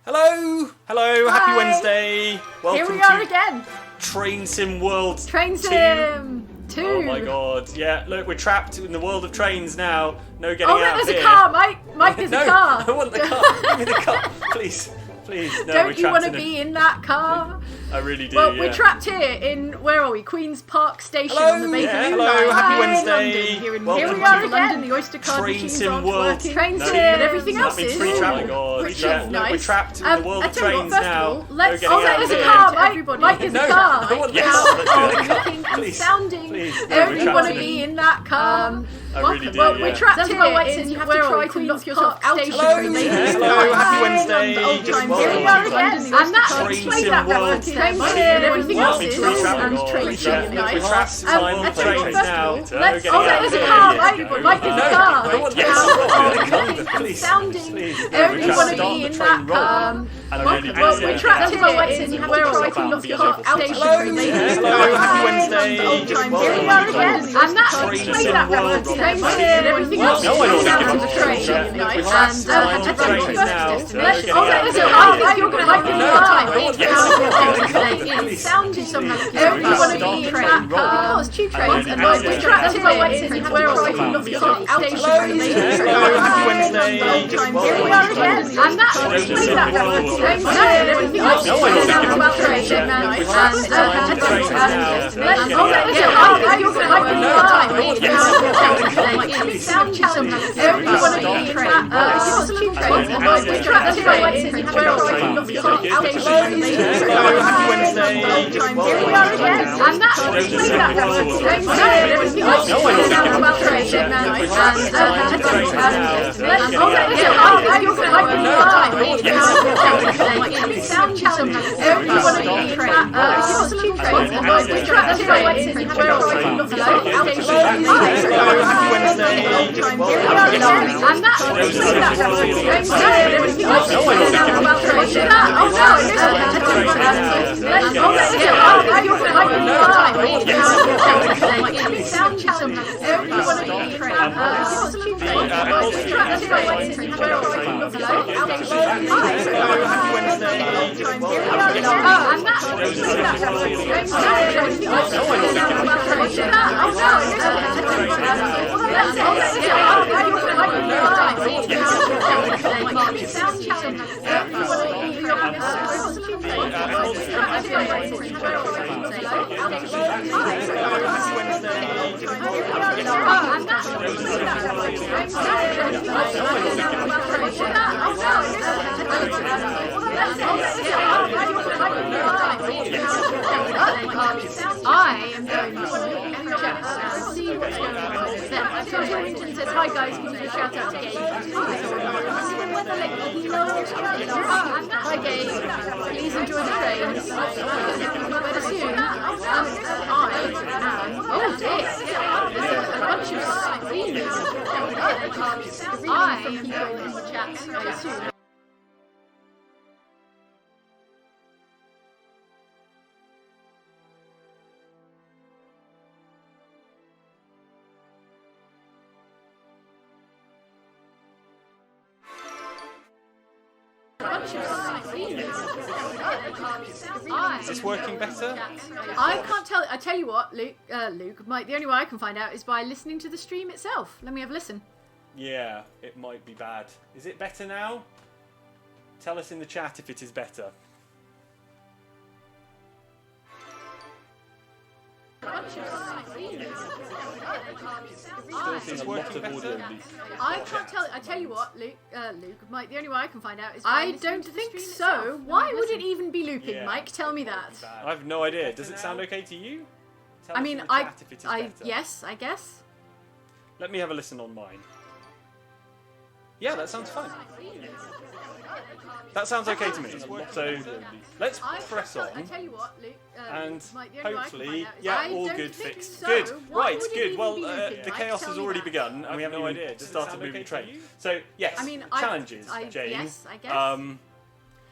Hello! Hello, happy Wednesday! Welcome Here we are to again! Train Sim World Train Sim 2! Oh my god, yeah, look, we're trapped in the world of trains now. No getting out there's of here. a car, Mike, there's no, a car! I want the car, give me the car, please. Please, no, Don't you want to be in that car? I really do, Well, yeah. we're trapped here in, where are we? Queen's Park Station Hello, on the Bakerloo yeah, line. hello, happy Hi, Wednesday. London. Welcome Here we are to again. The Oyster card Train machines Sim aren't World. working. Train No, Sim. but everything That else means is. free travel. Oh my god, Which yeah, is look, nice. we're trapped in the world I of tell you what, trains first now. of all, let's... No getting out there's of a here. car, Mike! Everybody Mike, there's no, a car! I want the Now, car. Let's do the car. looking and Please. sounding. Please. No, Don't we're you want to trapped be in that car? I really do, Well, yeah. we're trapped That's here why White says in, you have where to are try we? to Queen's knock yourself Park out of Station. the Hello, train. hello, happy Wednesday. Old Just time. welcome Here we are to again. And that Train explains Sim that World. Train Nice. Sim and everything Well, else it's is. free travel. And We're train trapped in nice. the world I of tell you what, trains first of now. all, No let's... getting out there's of a here. car, Yeah, Mike! go. Mike, there's a No, car! I want the Now, car. Please. sounding. Please. No, Don't we're you trying want to to start be the in train that rolling. car? And I really do, Well, yeah. we're trapped That's here why White says in, you have where to are we? try to knock Queen's yourself Park out of the Station. train. Hello, happy Wednesday. Old Just time. welcome Here we are to again. And that Train explains Sim that World. Train Sim and everything else No, I don't is. want to give And up. train. Yeah. Nice. We're trapped in And the trains now. let's... No getting out there's of a here. car, Mike! You're going to like this No, car! I want the car. Please. Sounding Somehow Don't you want to Start be the in train that car? Because tube I trains really and do, like yeah. we're trapped That's here why White says in you have where to are try we? to Knock knock yourself yourself out out of of the the train. train. Hello, happy Wednesday. Just Here we welcome are to again, and that explains that Train Sim and everything else No, I don't is. give About up. train. Yeah. Nice. We're trapped in the trains now. Let's... No getting out of there's a here. car, Mike! You're going to like this No, car! I want the car. Please. Sound challenge. Don't you want to be in that Because tube trains and like we're trapped here in where are we? Knock yourself out of the train. Hello, happy Wednesday. Just Here we welcome are to again, and that explains that Train Sim and everything else No, I don't is. give About up. train. We're trapped in the trains now. Let's... No getting out of there's a here. car, Mike! You're going to like this No, car! I want the car. Sound challenge. Don't you want to be in that Because tube trains and like we're trapped here in where are we? Knock yourself out of the train. Hello, happy Wednesday. Just Here we welcome are to again, and that explains that Train Sim and everything else is. About train. Oh no! Let's... there's a car, Mike! You're going to like this car! Sound challenge. Don't you want to be in that Because tube trains and like we're trapped here in where are we? Knock yourself out of the train. Hello, happy Wednesday. Just Here we welcome are to again, and that explains that Train Sim and everything else is. About train. Oh no! Let's... there's a car, Mike! You're going to like this car! Sound challenge. Don't you want to be in that tube trains and like we're trapped here in where are we? Knock yourself out of the train. happy Wednesday. And that explains that Train Sim and everything else is. About train. I am going to Winton says, hi guys, can you give a shout out to Gabe? Hi Gabe, please enjoy the trains. Better soon. Oh dear, there's a bunch of screamers. From people in the chat, I assume. Is this working better? I can't tell. I tell you what, Luke. Mike. The only way I can find out is by listening to the stream itself. Let me have a listen. Yeah, it might be bad. Is it better now? Tell us in the chat if it is better. Still seeing a lot of audio leak. I can't tell. I tell you what, Luke. Mike. The only way I can find out is. I don't think so. Why would it even be looping, Yeah, Mike? Tell me that. I have no idea. Does it sound okay to you? Tell I us mean, in the chat if it is better. yes, I guess. Let me have a listen on mine. Yeah, that sounds fine. That sounds okay to me. So let's press on. I tell you what, Luke. And Mike, the only way I can hopefully, find out is. yeah, I all don't good, think fixed. so. Good, Why right, would it good. even Well, be looping, the Mike? chaos Tell has me already that. begun, and we haven't even started moving train. So yes, I mean, challenges, Jane. Yes, I guess.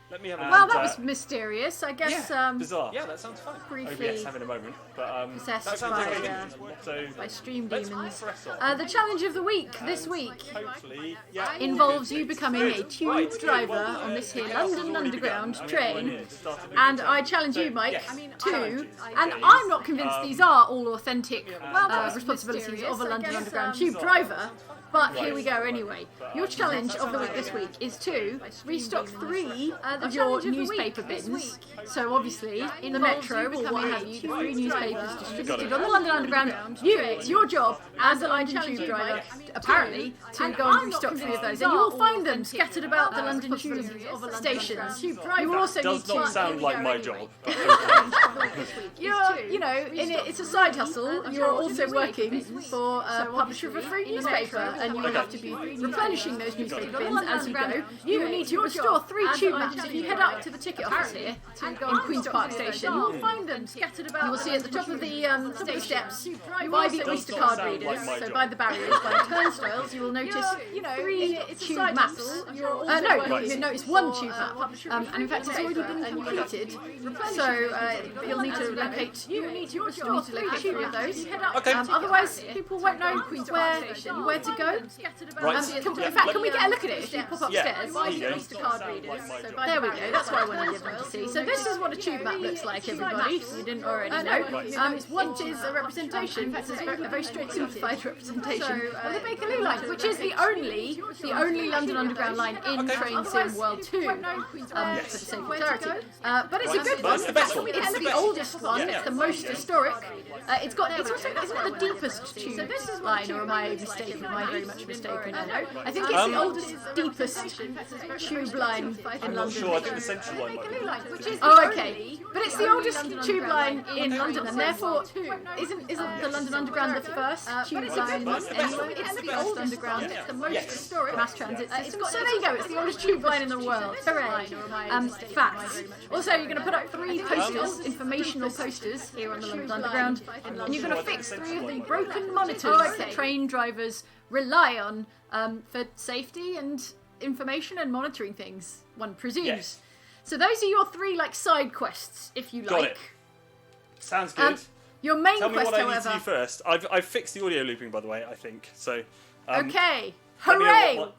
Let me have a Well, that was mysterious. I guess. bizarre. Yeah, that sounds fine. Briefly OBS having a moment, but possessed that sounds by, okay. So by stream let's demons. press on. The challenge of the week this week Hopefully, yeah, all involves good, you fixed. becoming a Good. tube Right, good. driver Well, on this the here chaos has London already Underground begun. train. Started moving And train. I challenge So, you, Mike, yes, to, challenges, and Jane. I'm not convinced these are all authentic that was responsibilities of a London guess, Underground tube driver, but here we go Right. anyway. Your challenge of the week this week is to restock 3 of your newspaper bins. So obviously, in the Metro will have you 3 newspapers distributed on the London Underground. It's your job as a London tube driver, apparently, to go and restock 3 of those. And you will find them scattered about the London tube stations. You will also need Does not to... sound like my job. It's a side hustle. You're also working for a publisher of a free newspaper, and you will have to be replenishing those newspaper bins as you go. You will need to restore 3 tube maps. If you head up to the ticket office here in Queen's Park Station, you will find them scattered about. You will see at the top of the steps by the Oyster card readers, so by the barriers, by the turnstiles, you will notice 3 tube maps. You notice 1 tube map, and in fact it's already been completed. So you'll need to locate. You need to restore 3 of those. Okay. Otherwise, people won't know where to go. Right. In fact, can we get a look at it if you pop Yeah, upstairs? there you go. Oyster card readers. There we go. That's what I wanted everyone to see. So this is what a tube map looks like, everybody. If you didn't already know. It is a representation. It's a very straight, simplified representation of the Bakerloo line, which is the only London Underground line in Train Sim World 2. For the sake of clarity. But it's a good one. It's the best one. It's the oldest one. It's the most historic. It's also isn't it the deepest tube line, or am I mistaken? Am I very much mistaken? I think it's the oldest, deepest tube line in I'm not London. sure. I think the central line might be. Oh, okay. But it's the oldest tube line in London, and therefore isn't the London Underground the first tube line anyway? It's the oldest underground. It's the most historic mass transit system. So there you go. It's the oldest tube line in the world. Hooray! Facts. Also, you're going to put up 3 posters, informational posters here on the London Underground, and you're going to fix 3 of the broken monitors that train drivers rely on for safety and information and monitoring things, one presumes. Yes. So those are your 3 side quests, if you like. Got it. Sounds good. Your main Tell me quest, what I need however. to do first. I've fixed the audio looping, by the way, I think. So. Okay. Let me know Hooray! what-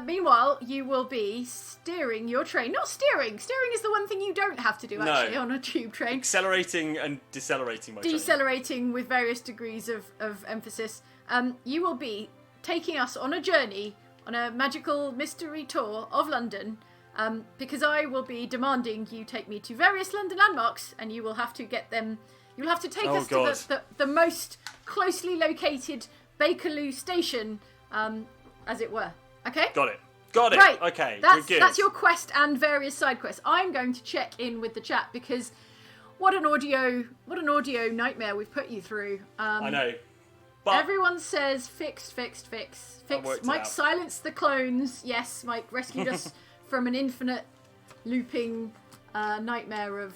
Meanwhile, you will be steering your train. Not steering. Steering is the one thing you don't have to do actually on a tube train. Accelerating and decelerating my train. Decelerating with various degrees of emphasis. You will be taking us on a journey, on a magical mystery tour of London, because I will be demanding you take me to various London landmarks, and you will have to get them. You will have to take us to the most closely located Bakerloo station, as it were. Okay? Got it. Got it. Right. Okay. That's good. that's your quest and various side quests. I'm going to check in with the chat because what an audio nightmare we've put you through. I know. But everyone says fixed. worked it Mike out. silenced the clones. Yes, Mike rescued us from an infinite looping nightmare of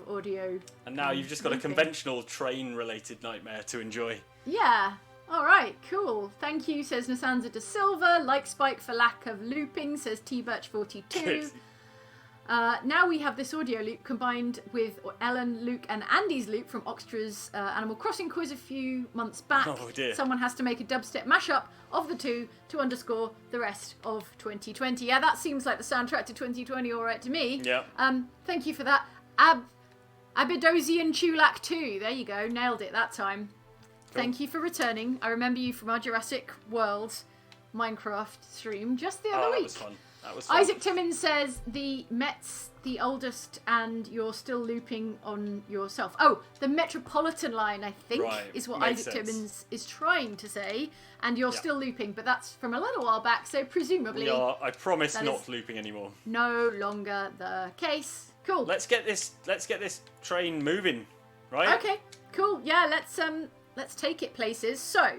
audio. And now you've just got a looping. conventional train-related nightmare to enjoy. Yeah. All right, cool. Thank you, says Nasanza de Silva. Like Spike for lack of looping, says T-Birch42. Good. Now we have this audio loop combined with Ellen, Luke, and Andy's loop from Oxtra's Animal Crossing quiz a few months back. Oh, dear. Someone has to make a dubstep mashup of the two to underscore the rest of 2020. Yeah, that seems like the soundtrack to 2020, all right to me. Yeah. Thank you for that. Abidosian Chulak 2. There you go. Nailed it that time. Cool. Thank you for returning. I remember you from our Jurassic World Minecraft stream just the other week. That was fun. Isaac Timmins says the Met's the oldest and you're still looping on yourself. Oh, the Metropolitan line, I think, is what Makes Isaac sense. Timmins is trying to say. And you're still looping, but that's from a little while back, so presumably We are, I promise, that not is- looping anymore. no longer the case. Cool. Let's get this train moving, right? Okay, cool. Yeah, let's take it places. So,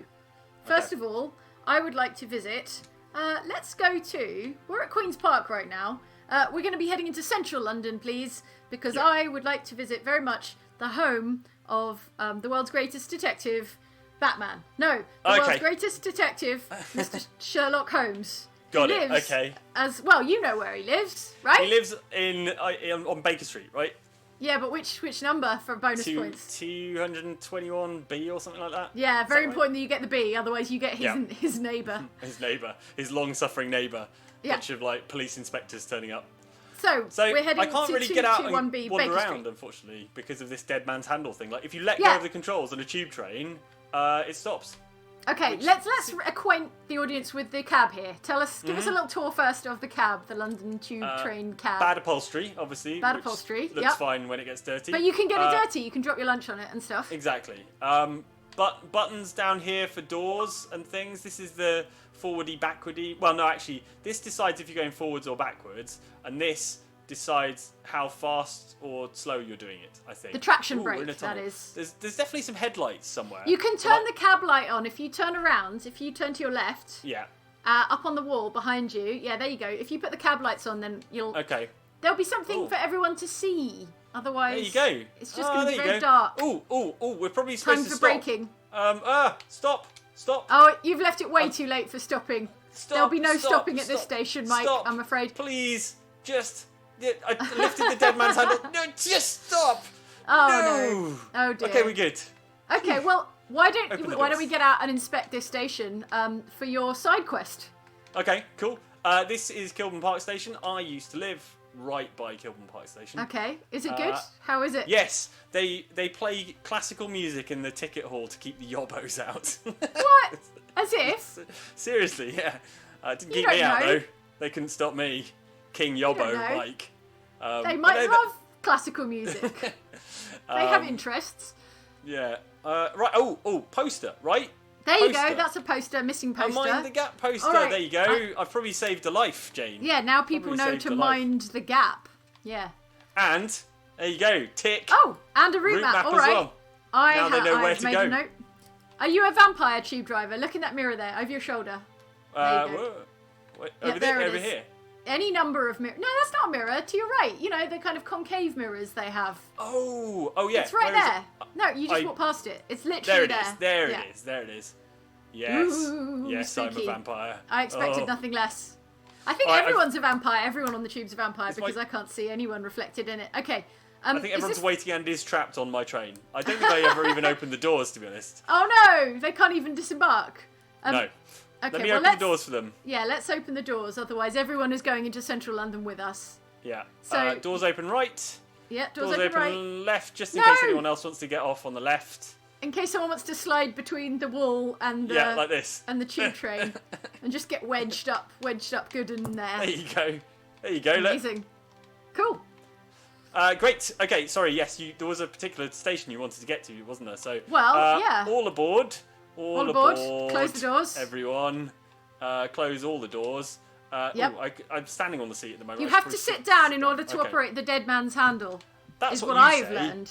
first of all, I would like to visit. Let's go to. We're at Queen's Park right now. We're going to be heading into central London, please, because I would like to visit very much the home of the world's greatest detective, Batman. No, the world's greatest detective, Mr. Sherlock Holmes. Got He it. lives Okay. As well, you know where he lives, right? He lives on Baker Street, right? Yeah, but which number for bonus points? 221B or something like that. Yeah, Is very that right? important that you get the B, otherwise you get his neighbour. His neighbour, his long-suffering neighbour. Yeah. Bunch of like police inspectors turning up. So I we're heading can't to really get out and 221B wander Baker around, Street. unfortunately, because of this dead man's handle thing. Like, if you let go Yeah. of the controls on a tube train, it stops. Okay, let's acquaint the audience with the cab here. Give us a little tour first of the cab, the London Tube train cab. Bad upholstery, obviously. Bad which upholstery, Looks yep. fine when it gets dirty. But you can get it dirty. You can drop your lunch on it and stuff. Exactly. But buttons down here for doors and things. This is the forwardy, backwardy. Well, no, actually, this decides if you're going forwards or backwards, and this decides how fast or slow you're doing it, I think. The traction Ooh, we're in a brake, that tunnel. is. There's definitely some headlights somewhere. You can turn the cab light on if you turn around. If you turn to your left, Yeah. up on the wall behind you. Yeah, there you go. If you put the cab lights on, then you'll. Okay. There'll be something Ooh. for everyone to see. Otherwise, There you go. it's just going to be there you very go. dark. Ooh, we're probably supposed Time to for stop. braking. Stop. Oh, you've left it way too late for stopping. Stop. There'll be no stop, stopping at this stop, station, Mike, stop. I'm afraid. Please, just. I lifted the dead man's handle. No, just stop. Oh, no. Oh, dear. Okay, we're good. Okay, well, why Open the don't doors. we get out and inspect this station for your side quest? Okay, cool. This is Kilburn Park Station. I used to live right by Kilburn Park Station. Okay, is it good? How is it? Yes, they play classical music in the ticket hall to keep the yobbos out. What? As if? Seriously, yeah. Didn't You keep me don't out know. though. They couldn't stop me. King don't Yobbo, know. Mike. They might love classical music. They have interests. Yeah. Right. Oh, poster. Right. There you Poster. go. That's a poster. Missing poster. Mind the gap poster. All right. There you go. I've probably saved a life, Jane. Yeah, now people Probably know saved to a life. mind the gap. Yeah. And there you go. Tick. Oh, and a route map. All as right. well. I Now they know where I've to made go. a note. Are you a vampire tube driver? Look in that mirror there, over your shoulder. There you go. Whoa. Wait, Yeah, over there it over is. here. Any number of mirrors. No, that's not a mirror. To your right. You know, the kind of concave mirrors they have. Oh, yeah. It's right Where is there. it? No, you just I- walk past it. It's There literally it is. there. There Yeah. it is. There it is. Yes. Ooh, yes, I'm a spooky. vampire. I expected Oh. nothing less. I think All right, everyone's a vampire. Everyone on the tube's a vampire It's because my- I can't see anyone reflected in it. Okay. I think is everyone's this- waiting and is trapped on my train. I don't think I ever even opened the doors, to be honest. Oh no! They can't even disembark. No. Okay, Let me well, open let's, the doors for them. Yeah, let's open the doors. Otherwise, everyone is going into central London with us. Yeah. So- doors open right. Yeah, doors Doors open right. left, just in No! case anyone else wants to get off on the left. In case someone wants to slide between the wall and the Yeah, like this. and the tube train, and just get wedged up good in There there. you go. There you go. Look. Amazing. Cool. Great. Okay, sorry. Yes, there was a particular station you wanted to get to, wasn't there? So, Well, yeah. All aboard. All aboard. aboard. Close the doors. Everyone. Close all the doors. Yep. ooh, I'm standing on the seat at the moment. You I have should to probably sit down in order to Okay. operate the dead man's handle. That's is what what you I've say. learned.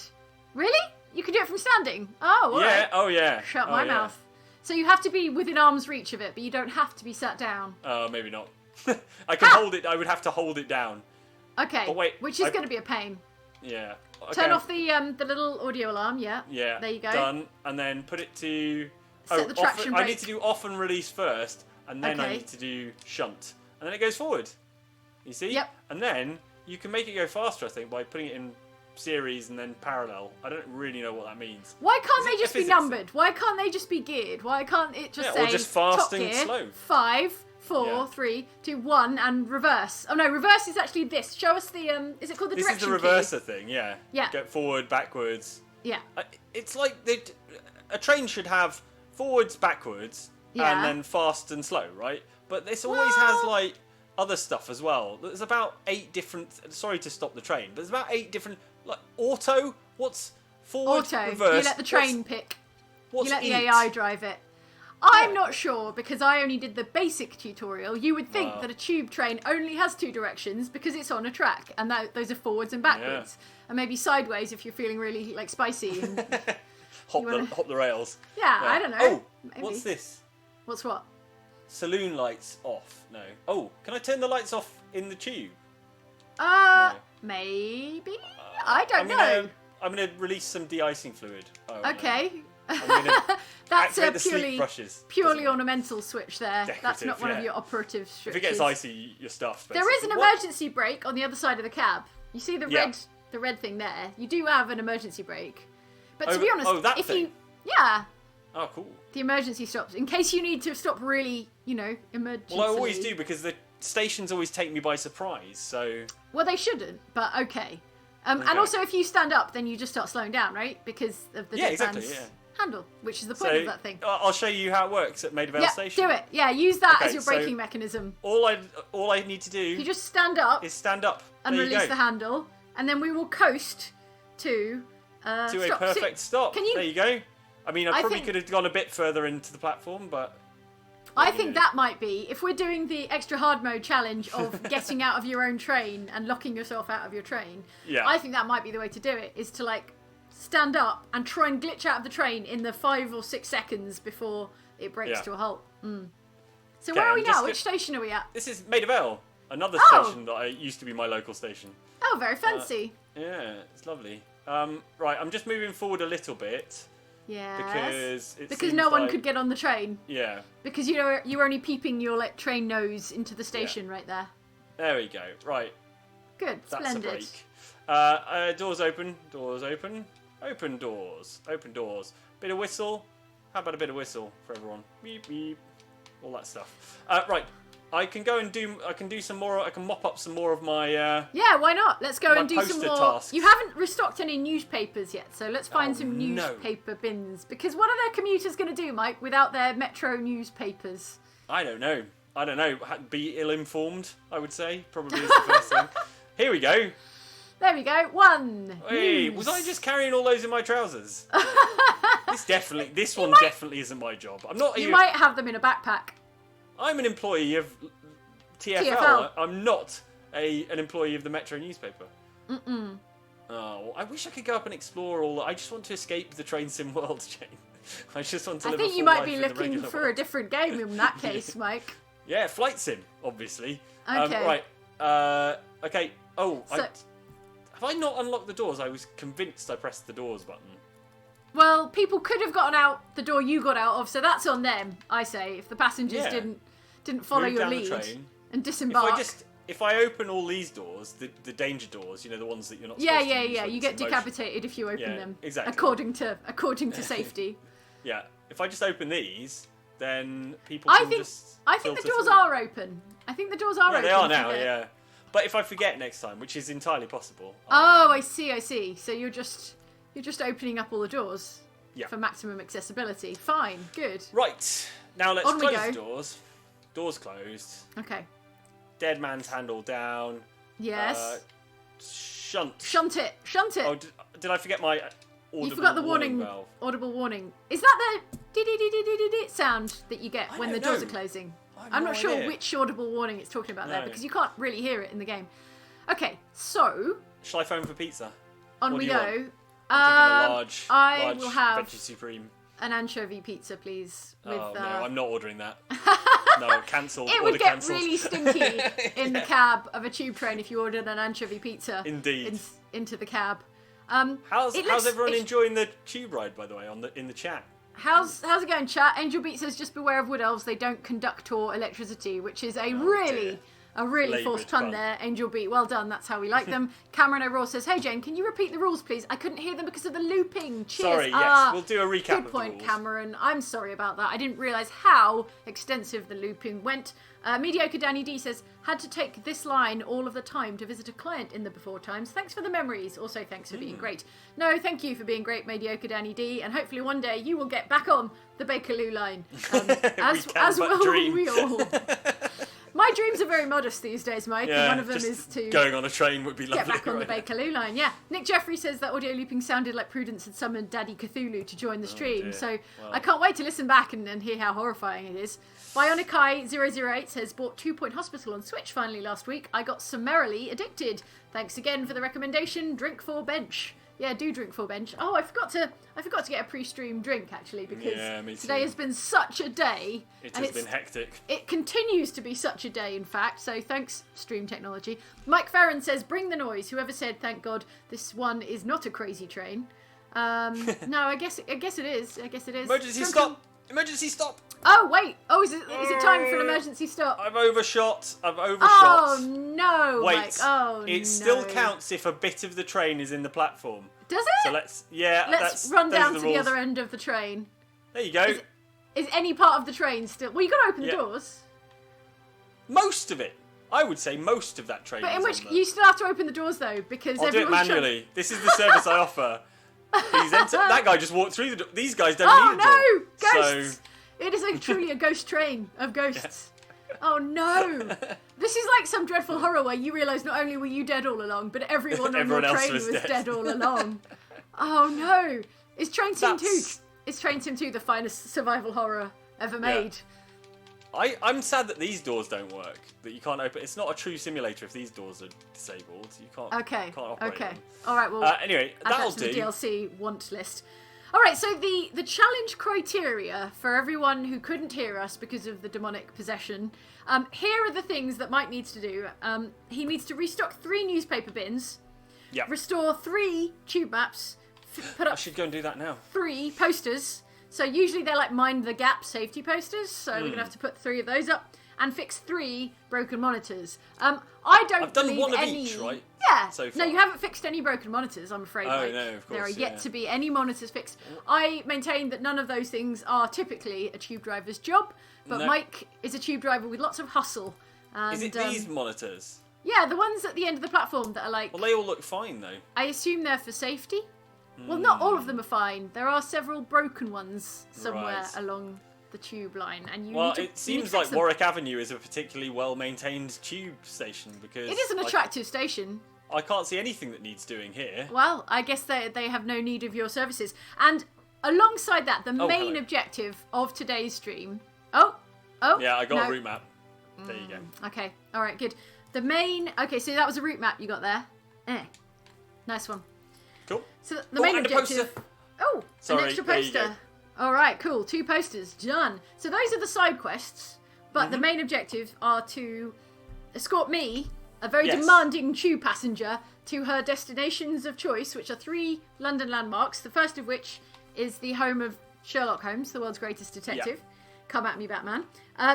Really? You can do it from standing? Oh, all Yeah. right. Oh, yeah. Shut Oh, my yeah. mouth. So you have to be within arm's reach of it, but you don't have to be sat down. Maybe not. I can hold it. I would have to hold it down. Okay. But wait, which is going to be a pain. Yeah. Okay. Turn off the little audio alarm. Yeah. Yeah. There you go. Done. And then put it to. Set the traction brake. I need to do off and release first, and then I need to do shunt, and then it goes forward. You see? Yep. And then you can make it go faster, I think, by putting it in series and then parallel. I don't really know what that means. Why can't they just be numbered? Why can't they just be geared? Why can't it just say or just fast top and gear, slow? 5, 4, 3, 2, 1, and reverse? Oh no, reverse is actually this. Show us the is it called the this direction key? This is the reverser thing, yeah. Yeah. Go forward, backwards. Yeah. It's like a train should have forwards, backwards, and then fast and slow, right? But this always has like other stuff as well. There's about 8 different. Sorry to stop the train, but there's about 8 different. Like auto. What's forward? Auto. Reverse. You let the train pick. What's you let the eat? AI drive it. I'm not sure because I only did the basic tutorial. You would think that a tube train only has 2 directions because it's on a track, and those are forwards and backwards, and maybe sideways if you're feeling really like spicy. And hop the rails. Yeah, I don't know. Oh, maybe. what's this? What's what? Saloon lights off. No. Oh, can I turn the lights off in the tube? No. Maybe. I don't know. I'm gonna release some de-icing fluid. Oh, okay. No. That's a the sleep brushes. purely ornamental switch there. That's Decorative, not one of your operative switches. If it gets icy, you're stuffed. There is an emergency brake on the other side of the cab. You see the red thing there? You do have an emergency brake. But to be honest, that thing? yeah. Oh, cool. The emergency stops in case you need to stop really, emergency. Well, I always do because the stations always take me by surprise. So. Well, they shouldn't, but okay. And also, if you stand up, then you just start slowing down, right? Because of the deadman's handle, which is the point of that thing. I'll show you how it works at Maid of Vale Station. Do it. Yeah, use that as your braking mechanism. All I need to do. You just stand up. Is stand up and release the handle, and then we will coast to a perfect stop. Can you? There you go. I mean, I probably could have gone a bit further into the platform, but. I think that might be, if we're doing the extra hard mode challenge of getting out of your own train and locking yourself out of your train, I think that might be the way to do it, is to stand up and try and glitch out of the train in the 5 or 6 seconds before it breaks to a halt. So where are we now? Which station are we at? This is Maid of Vale, another station that used to be my local station. Oh, very fancy. Yeah, it's lovely. Right, I'm just moving forward a little bit. Yes. Because no one could get on the train. Yeah. Because you're only peeping your train nose into the station right there. There we go. Right. Good. That's Splendid. a break. Doors open. Doors open. Open doors. Open doors. Bit of whistle. How about a bit of whistle for everyone? Beep beep. All that stuff. Right. I can go and do some more. I can mop up some more of my. Yeah, why not? Let's go and do some more. Tasks. You haven't restocked any newspapers yet, so let's find some newspaper bins. Because what are their commuters going to do, Mike, without their metro newspapers? I don't know. Be ill-informed, I would say. Probably is the first thing. Here we go. There we go. 1. Hey, news. was I just carrying all those in my trousers? This one definitely isn't my job. I'm not. You might have them in a backpack. I'm an employee of TfL. I'm not an employee of the Metro newspaper. Oh, I wish I could go up and explore all. I just want to escape the train sim world, Jane. I just want to live a full think you might life be in the looking regular for world. a different game in that case, Mike. Yeah, flight sim, obviously. Okay. Right. Okay. Oh, have I not unlocked the doors? I was convinced I pressed the doors button. Well, people could have gotten out the door you got out of, so that's on them. I say, if the passengers didn't follow Move your down the lead train. and disembark. If I open all these doors, the danger doors, the ones that you're not. Yeah. Like You get decapitated if you open them. Exactly. According to safety. Yeah. If I just open these, then people I can think the doors through. are open. I think the doors are open. They are now. Yeah. But if I forget next time, which is entirely possible. Oh, I see. So you're just opening up all the doors. Yeah. For maximum accessibility. Fine. Good. Right. Now let's On we close go. the doors. Doors closed. Okay. Dead man's handle down. Yes. Shunt. Shunt it. Oh, did I forget my audible You forgot the warning valve? audible warning. Is that the dee sound that you get when the don't doors know. are closing? I'm not sure which audible warning it's talking about there because you can't really hear it in the game. Okay, so Shall I phone for pizza? on What we do you go. want? I'm thinking a large will have veggie supreme. an anchovy pizza, please. With, no, I'm not ordering that. No, cancel. It would get really stinky in the cab of a tube train if you ordered an anchovy pizza. Indeed. Into the cab. How's everyone enjoying the tube ride, by the way, in the chat? How's it going, chat? Angel Beat says, just beware of wood elves, they don't conduct or electricity, which is a really forced pun there, Angel Beat. Well done, that's how we like them. Cameron O'Rourke says, hey Jane, can you repeat the rules, please? I couldn't hear them because of the looping. Cheers. Sorry, yes, we'll do a recap Good of point, the rules. Cameron. I'm sorry about that. I didn't realise how extensive the looping went. Mediocre Danny D says, had to take this line all of the time to visit a client in the before times. Thanks for the memories. Also, thanks for being great. No, thank you for being great, Mediocre Danny D. And hopefully one day you will get back on the Bakerloo line. As will we all. My dreams are very modest these days, Mike. Yeah, and one of them is to going on a train would be lovely. get back on the Bakerloo line. Yeah. Nick Jeffrey says that audio looping sounded like Prudence had summoned Daddy Cthulhu to join the stream. Dear. So I can't wait to listen back and hear how horrifying it is. Bionic008 says, bought 2 Point Hospital on Switch finally last week. I got summarily addicted. Thanks again for the recommendation. Drink 4 bench. Yeah, do drink 4 bench. Oh, I forgot to get a pre-stream drink actually because today has been such a day. It has been hectic. It continues to be such a day, in fact. So thanks, stream technology. Mike Farron says, "Bring the noise." Whoever said, "Thank God this one is not a crazy train." No, I guess it is. Emergency stop! Emergency stop! Oh wait! Oh, is it time for an emergency stop? I've overshot. Oh no! Wait. Mike. Oh it still counts if a bit of the train is in the platform. Does it? So let's run down to the the rules. other end of the train. There you go. Is any part of the train still? Well, you got to open the doors. Most of it. I would say most of that train. But in is which on there. you still have to open the doors though, because I'll do it everyone's manually. This is the service I offer. That guy just walked through the door. These guys don't need a door. Oh no! Ghosts! So... It is truly a ghost train of ghosts. Yeah. Oh no! This is like some dreadful horror where you realise not only were you dead all along, but everyone on your train was dead all along. Oh no! Is Train Sim 2? Is Train Sim 2 the finest survival horror ever made? I'm sad that these doors don't work. That you can't open. It's not a true simulator if these doors are disabled. You can't. Can't operate them. All right. Well. Anyway, that'll do. The DLC want list. All right. So the challenge criteria for everyone who couldn't hear us because of the demonic possession. Here are the things that Mike needs to do. He needs to restock 3 newspaper bins. Yeah. Restore 3 tube maps. Put up. I should go and do that now. 3 posters. So usually they're like mind the gap safety posters. So we're gonna have to put 3 of those up and fix 3 broken monitors. I've done one of each, right? Yeah. So far. No, you haven't fixed any broken monitors, I'm afraid. Oh no, of course. There are yet to be any monitors fixed. I maintain that none of those things are typically a tube driver's job, but Mike is a tube driver with lots of hustle. And, is it these monitors? Yeah, the ones at the end of the platform that are like. Well, they all look fine though. I assume they're for safety. Well, not all of them are fine. There are several broken ones somewhere along the tube line, and you. Well, it seems like Warwick Avenue is a particularly well-maintained tube station because it is an attractive station. I can't see anything that needs doing here. Well, I guess they have no need of your services. And alongside that, the main objective of today's stream. Oh. Yeah, I got a route map. There you go. Okay. All right. Good. The main. Okay, so that was a route map you got there. Nice one. Cool. So the main objective. Oh, an extra poster. All right, cool. 2 posters done. So those are the side quests, but the main objective are to escort me, a very demanding tube passenger, to her destinations of choice, which are 3 London landmarks. The first of which is the home of Sherlock Holmes, the world's greatest detective. Yeah. Come at me, Batman.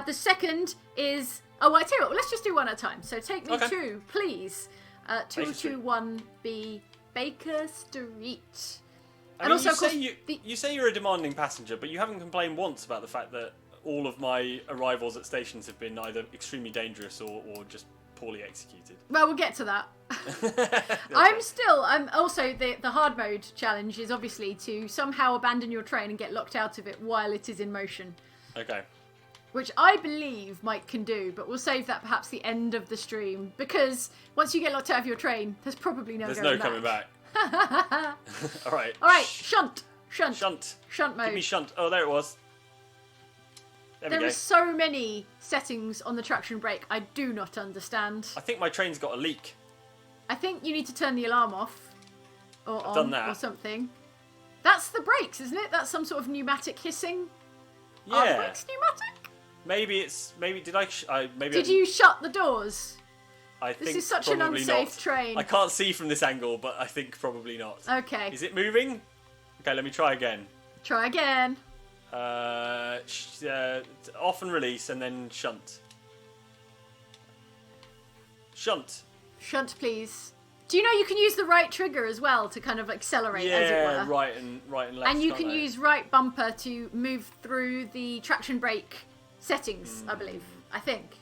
The second is. Oh, well, I tell you what. Let's just do one at a time. So take me to, please, 221B. Baker Street. And also, you say you're a demanding passenger, but you haven't complained once about the fact that all of my arrivals at stations have been either extremely dangerous or just poorly executed. Well, we'll get to that. I'm also the hard mode challenge is obviously to somehow abandon your train and get locked out of it while it is in motion. Okay. Which I believe Mike can do, but we'll save that perhaps the end of the stream, because once you get locked out of your train, there's probably no coming back. All right. Shunt mode. Give me shunt. Oh, there it was. There are so many settings on the traction brake I do not understand. I think my train's got a leak. I think you need to turn the alarm off or I've done that. or something. That's That's the brakes, isn't it? That's some sort of pneumatic hissing. Are the Yeah. brakes pneumatic? Did You shut the doors? I think This is such an probably unsafe not. train. I can't see from this angle, but I think probably not. Okay. Is it moving? Okay, let me try again. Try again. Off and release, and then shunt. Shunt. Shunt, please. Do you know you can use the right trigger as well to kind of accelerate, as it Yeah, were? right and left. And you can't can I? use right bumper to move through the traction brake settings, I believe. I think.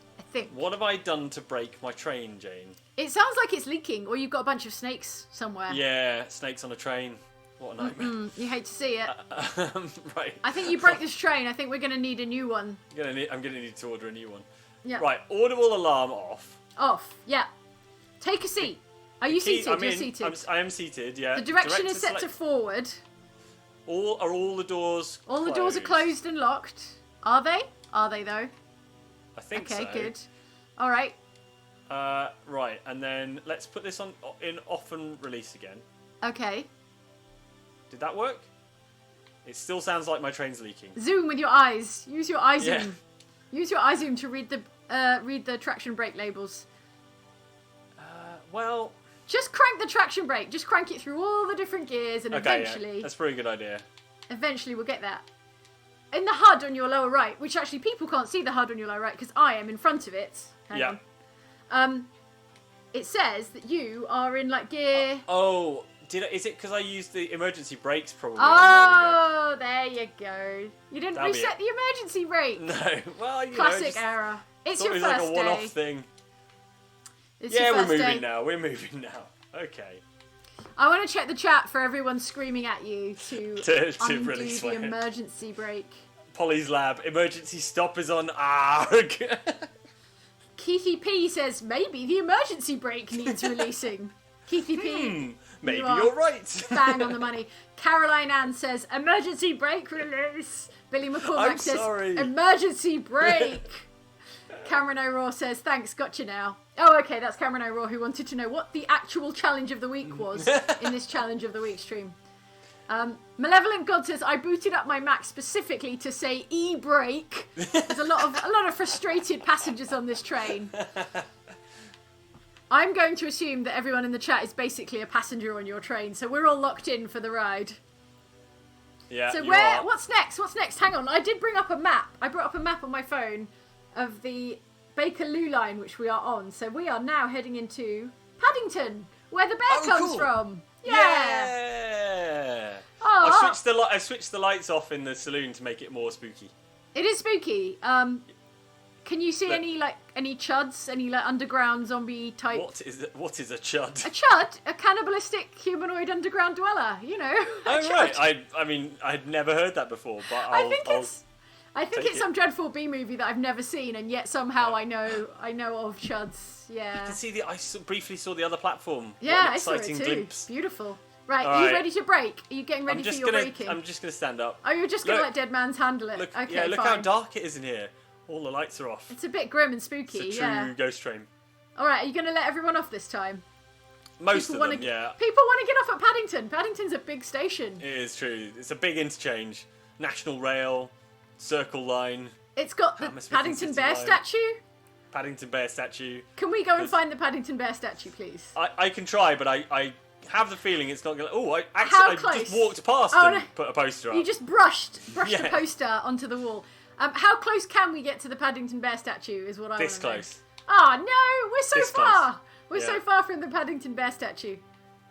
What have I done to break my train, Jane? It sounds like it's leaking, or you've got a bunch of snakes somewhere. Yeah, snakes on a train. What a nightmare. You hate to see it. Right. I think you broke this train. I think we're going to need a new one. I'm gonna need to order a new one. Yeah. Right, audible alarm off. Off. Yeah. Take a seat. Are you seated? You're seated. I am seated. Yeah. The direction is set to select- forward. All the doors. All the doors are closed and locked. Are they? Are they though? I think so. Okay, good. All right. Right, and then let's put this in off and release again. Okay. Did that work? It still sounds like my train's leaking. Zoom with your eyes. Use your eye zoom. Yeah. Use your eye zoom to read the traction brake labels. Well. Just crank the traction brake. Just crank it through all the different gears, and Okay, that's a pretty good idea. eventually we'll get that. In the HUD on your lower right, which actually people can't see the HUD on your lower right because I am in front of it. Hang on. It says that you are in like gear. Oh, is it because I used the emergency brakes probably? Oh, there you go. You didn't That'll be reset the emergency brake. No, well, Classic error. It's your it was first like a one-off day. thing. It's Yeah, your we're first moving day. now. We're moving now. Okay. I want to check the chat for everyone screaming at you to, To undo release the my- emergency brake. Polly's lab. Emergency stop is on. Arg. Keithy P says maybe the emergency brake needs releasing. Keithy P, Maybe You are you're right. bang on the money. Caroline Ann says emergency brake release. Billy McCormack I'm says sorry. emergency brake. Cameron O'Rourke says thanks, gotcha now. Oh, okay, that's Cameron O'Rourke who wanted to know what the actual challenge of the week was in this challenge of the week stream. Malevolent God says I booted up my Mac specifically to say e-brake. There's a lot of frustrated passengers on this train. I'm going to assume that everyone in the chat is basically a passenger on your train, so we're all locked in for the ride. Yeah. So you are. what's next? What's next? Hang on, I did bring up a map. I brought up a map on my phone of the Bakerloo line which we are on. So we are now heading into Paddington, where the bear comes cool. from. Yeah. Oh, I've switched the lights off in the saloon to make it more spooky. it is spooky. Can you see Look. any chuds, any like underground zombie type? What is a chud? A chud, a cannibalistic humanoid underground dweller. You know. a Oh chud. right, I mean I'd never heard that before, but I think take it's it. some dreadful B movie that I've never seen, and yet somehow I know of chuds. You Yeah. can see briefly saw the other platform. Yeah, What an I saw it exciting too. glimpse. Beautiful. Right, All are you right. ready to brake? Are you getting ready for your braking? I'm just gonna stand up. Oh, you're just gonna Look. let Dead Man's handle it. Look, Okay, yeah, look fine. how dark it is in here. All the lights are off. It's a bit grim and spooky. It's a true Yeah. ghost train. All right, are you gonna let everyone off this time? Most People of them, wanna- yeah. People want to get off at Paddington. Paddington's a big station. It is true. It's a big interchange. National Rail, Circle Line, It's got the Hammersmith Paddington and Bear City Line. statue. Paddington Bear statue. Can we go and There's- find the Paddington Bear statue, please? I can try, but I have the feeling it's not gonna. Oh, I How just close? walked past Oh, and no. put a poster up. You just brushed a Yeah. poster onto the wall. How close can we get to the Paddington Bear statue? Is what I want This to know. close. Oh no, we're so This far. close. We're so Yeah. far from the Paddington Bear statue.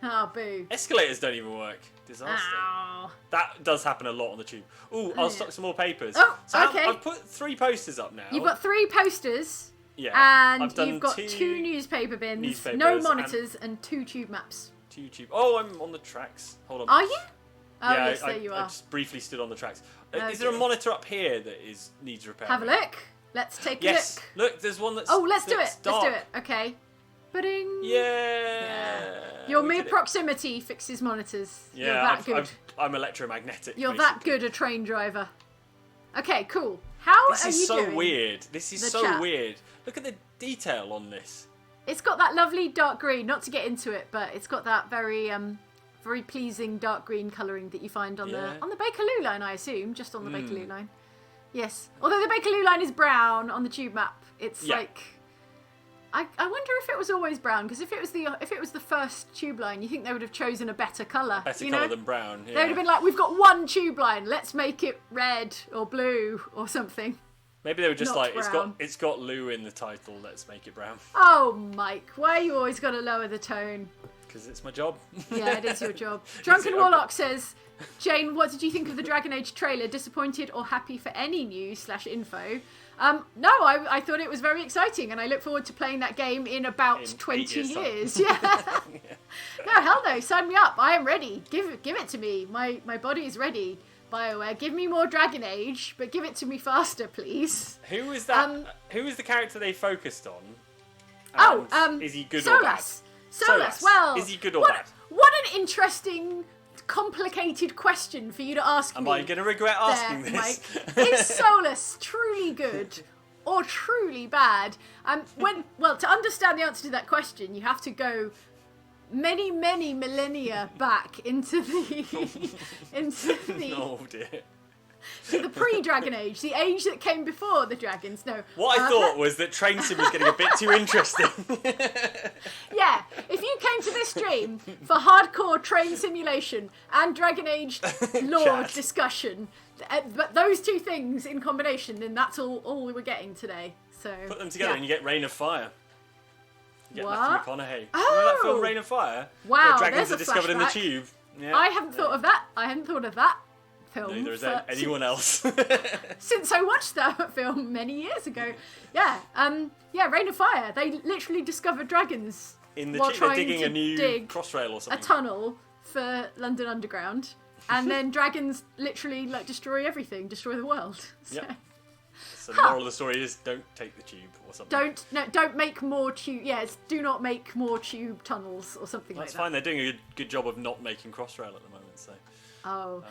Oh, boo. Escalators don't even work. Disaster. Ow. That does happen a lot on the tube. Ooh, I'll stock some more papers. Oh, so okay. I've put 3 posters up now. You've got 3 posters, yeah, and I've done you've got 2 2 newspaper bins, newspapers no and- monitors, and 2 tube maps. YouTube. Oh, I'm on the tracks. Hold on. Are you? Oh, yeah, yes, I, there you I are. just briefly stood on the tracks. Oh, Is there a dear. monitor up here that needs repair? Have a look. Let's take a Yes. look. Look, there's one that's. Oh, let's do it. that's Let's do dark. it. Okay. Ba-ding. Yeah. Your we mere did it. proximity fixes monitors. Yeah, You're that good. I'm electromagnetic. You're that basically. good a train driver. Okay, cool. How This are is you so doing? weird. This is the so chat? weird. Look at the detail on this. It's got that lovely dark green. Not to get into it, but it's got that very very pleasing dark green colouring that you find on Yeah. the Bakerloo line, I assume, just on the Bakerloo line. Yes. Although the Bakerloo line is brown on the tube map, it's like I wonder if it was always brown, because if it was the first tube line, you think they would have chosen a better colour. Better colour than brown. Yeah. They would have been like, we've got one tube line, let's make it red or blue or something. Maybe they were just Not like, brown. it's got Lou in the title, let's make it brown. Oh, Mike, why are you always got to lower the tone? Because it's my job. Yeah, it is your job. Drunken Warlock says, Jane, what did you think of the Dragon Age trailer? Disappointed or happy for any news/info? No, I thought it was very exciting, and I look forward to playing that game in about 20 years. Yeah. No, hell no, sign me up. I am ready. Give it to me. My body is ready. BioWare, give me more Dragon Age, but give it to me faster, please. Who is that? Who is the character they focused on? And is he good or bad? Solus. Well, is he good or bad? What an interesting, complicated question for you to ask me. Am I going to regret asking this? Mike. Is Solus truly good or truly bad? To understand the answer to that question, you have to go many millennia back into the Oh dear. to the pre-Dragon Age, the age that came before the dragons. No. What I thought was that Train Sim was getting a bit too interesting. Yeah, if you came to this stream for hardcore train simulation and Dragon Age lore Chat. discussion, but those two things in combination, then that's all we were getting today. So Put them together and you get Rain of Fire. You get What? Matthew McConaughey. Oh! Remember that film Rain of Fire? Wow, Where dragons there's are a discovered in the flashback. tube. Yeah. I hadn't thought of that. I hadn't thought of that film. Neither has for- anyone else. Since I watched that film many years ago. Yeah, Rain of Fire. They literally discovered dragons In the while tube, they're trying digging to a new dig crossrail or a something. tunnel for London Underground, and then dragons literally destroy everything, destroy the world. So, Yep. So the moral of the story is don't take the tube or something. don't make more tube. Yes, do not make more tube tunnels or something That's like fine. They're doing a good job of not making crossrail at the moment. So that. Oh,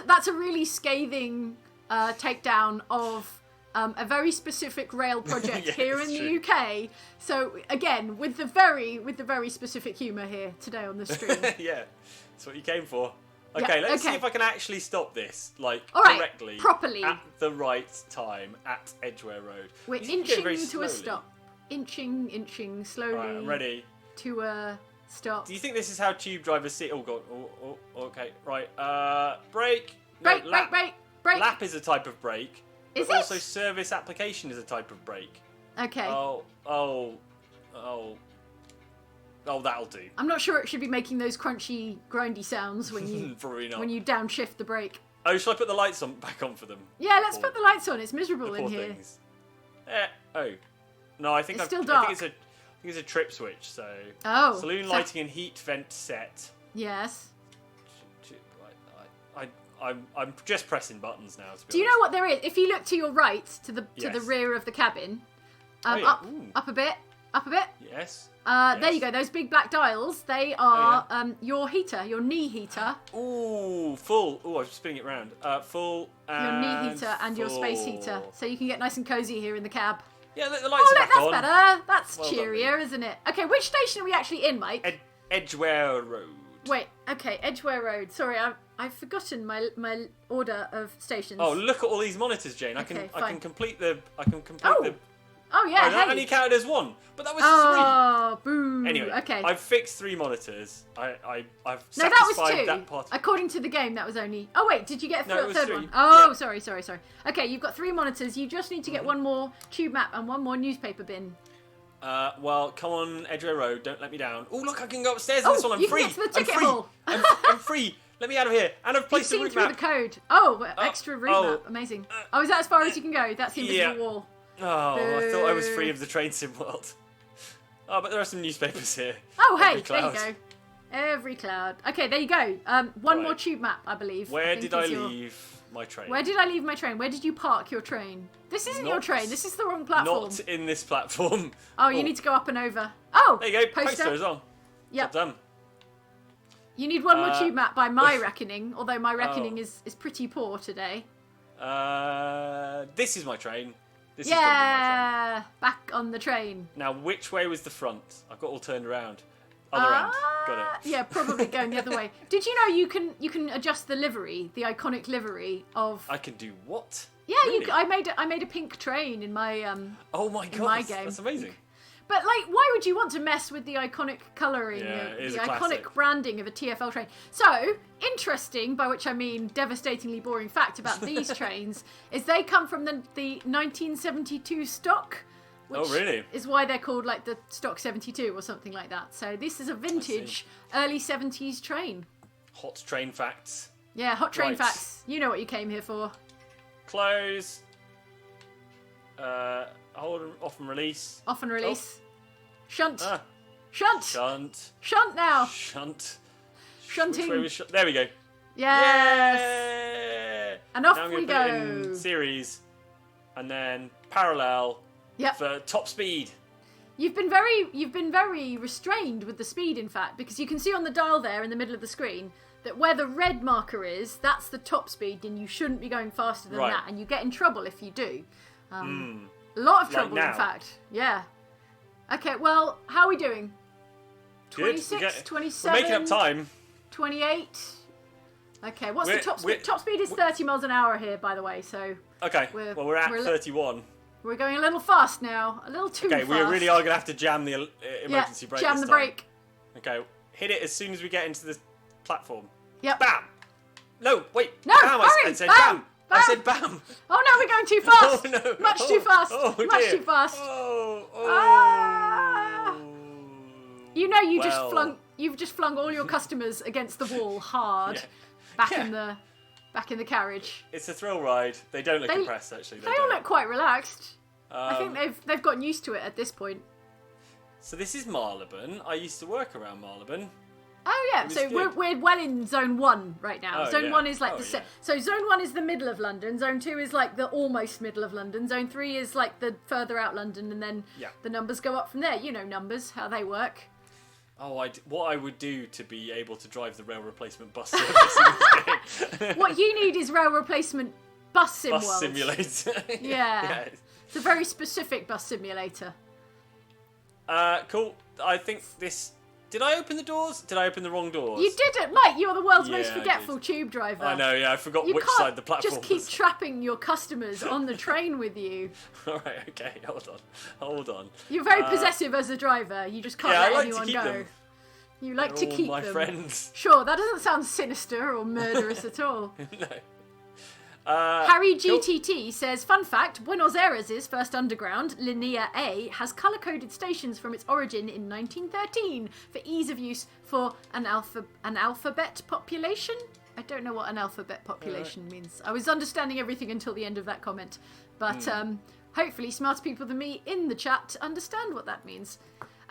that's a really scathing takedown of a very specific rail project Yeah, here it's in true. the UK. So again, with the very specific humour here today on the stream. yeah, that's what you came for. Okay, let's see okay. if I can actually stop this, All right, correctly, properly. at the right time, at Edgware Road. We're You seem to go inching very to a slowly. stop. Inching slowly. All right, I'm ready. To a stop. Do you think this is how tube drivers see? Oh god. Oh, okay. Right. Brake. Brake, No, lap. brake. Lap is a type of brake. Is but it? Also, service application is a type of brake. Okay. Oh, that'll do. I'm not sure it should be making those crunchy, grindy sounds when you Probably not. when you downshift the brake. Oh, shall I put the lights back on for them? Yeah, let's Poor- put the lights on. It's miserable the in poor here. things. Oh. No, I think It's still I think dark. it's a trip switch. So. Oh. Saloon so- lighting and heat vent set. Yes. I'm just pressing buttons now. To be Do you know what there is? If you look to your right, to the Yes. rear of the cabin, Oh, yeah. up Ooh. up a bit, up a bit. Yes. There you go. Those big black dials. They are your heater, your knee heater. Ooh, full. Ooh, I was spinning it round. Full Your and knee heater and your space heater, full. so you can get nice and cozy here in the cab. Yeah, the lights Oh, are look, back that's on. better. That's Well done, cheerier, isn't it? Okay, which station are we actually in, Mike? Edgware Road. Wait, okay, Edgware Road. Sorry, I've forgotten my order of stations. Oh, look at all these monitors, Jane. I Okay, can fine. complete the. Oh yeah, Oh, that hey. only counted as one, but that was Oh, boo. three. Anyway, okay. I've fixed 3 monitors. I've No, that was satisfied 2. that part. According to the game, that was only. Oh wait, did you get a No, it was third 3. one? Oh, Yeah. sorry. Okay, you've got 3 monitors. You just need to get one more tube map and one more newspaper bin. Well, come on, Edgware Road. Don't let me down. Oh, look, I can go upstairs in Oh, this one. I'm you can free. get to the I'm ticket free. hall. I'm free. Let me out of here. And I've You've placed the seen route through map. the code. Oh, extra route oh. map. Amazing. Oh, is that as far as you can go? That's the invisible Yeah. wall. Oh, I thought I was Boo. free of the train sim world. Oh, but there are some newspapers here. Oh, hey, Every there you cloud. go. Every cloud. Okay, there you go. One Right. more tube map, I believe. Where think did I is your- leave my train? Where did I leave my train? Where did you park your train? This isn't your Not- train. This is the wrong platform. Not in this platform. Oh, you need to go up and over. Oh, There you go. Poster is on. Yep. Job done. You need one more Uh, tube map by my reckoning, although my reckoning Oh. is pretty poor today. This is my train. This is gonna be my train. Yeah, back on the train. Now, which way was the front? I've got all turned around. Other end. Got it. Yeah, probably going the other way. Did you know you can adjust the livery, the iconic livery of? I can do what? Yeah, Really? I made a pink train in my Oh my god, my game. that's amazing. But like, why would you want to mess with the iconic colouring, Yeah, it is the a iconic classic. branding of a TFL train? So interesting, by which I mean devastatingly boring fact about these trains is they come from the 1972 stock. Which Oh, really? is why they're called like the Stock 72 or something like that. So this is a vintage early 70s train. Hot train facts. Yeah, hot train Right. facts. You know what you came here for. Close. Hold off and release. Off and release. Shunt. Ah, Shunt. shunt. Shunt now. Shunt. Shunting. Which way was there we go. Yes. Yay! And off Now I'm we gonna put it in go. series, and then parallel Yep. for top speed. You've been very restrained with the speed, in fact, because you can see on the dial there in the middle of the screen that where the red marker is, that's the top speed, and you shouldn't be going faster than Right. that, and you get in trouble if you do. A lot of Like trouble, in now. fact. Yeah. Okay, well, how are we doing? Good. 26, 27, We're making up time. 28. Okay, what's the We're- top speed? we're- Top speed is 30 miles an hour here, by the way, so Okay. We're- Well, we're at we're li- 31. we're going a little fast now. A little too Okay, fast. we really are gonna have to jam the emergency brake. Jam this the time. brake. Okay, hit it as soon as we get into the platform. Yep. Bam! No, wait. No, bam! I hurry, said bam, bam! I bam. said bam! Oh no, we're going too fast. Oh no! Much Oh, too fast. Oh, Much dear. too fast. Oh, oh. Ah. You know Well. you've just flung all your customers against the wall hard. Yeah. Back Yeah. in the carriage. It's a thrill ride. They don't look They- impressed actually. They all look quite relaxed. I Um, think they've gotten used to it at this point. So this is Marylebone. I used to work around Marylebone. Oh yeah, was so good. we're well in zone 1 right now. Oh, Zone yeah. 1 is like Oh, the yeah. so zone 1 is the middle of London. Zone 2 is like the almost middle of London. Zone 3 is like the further out London, and then Yeah. the numbers go up from there. You know numbers, how they work. Oh, what I would do to be able to drive the rail replacement bus service in this game. What you need is rail replacement bus sim Bus world. simulator. Yeah. It's a very specific bus simulator. Cool. I think this. Did I open the doors? Did I open the wrong doors? You did it, Mike. You're the world's most Yeah, I forgetful did. tube driver. I know. Yeah, I forgot You which can't side the platform just keep was. trapping your customers on the train with you. All right. Okay. Hold on. You're very possessive as a driver. You just can't Yeah, I let like to anyone keep go. them. You like They're to all keep my them. friends. Sure, that doesn't sound sinister or murderous at all. No. Harry cool. GTT says, fun fact, Buenos Aires' first underground, Linea A, has colour-coded stations from its origin in 1913 for ease of use for an alphabet population? I don't know what an alphabet population means. I was understanding everything until the end of that comment. But hopefully smarter people than me in the chat understand what that means.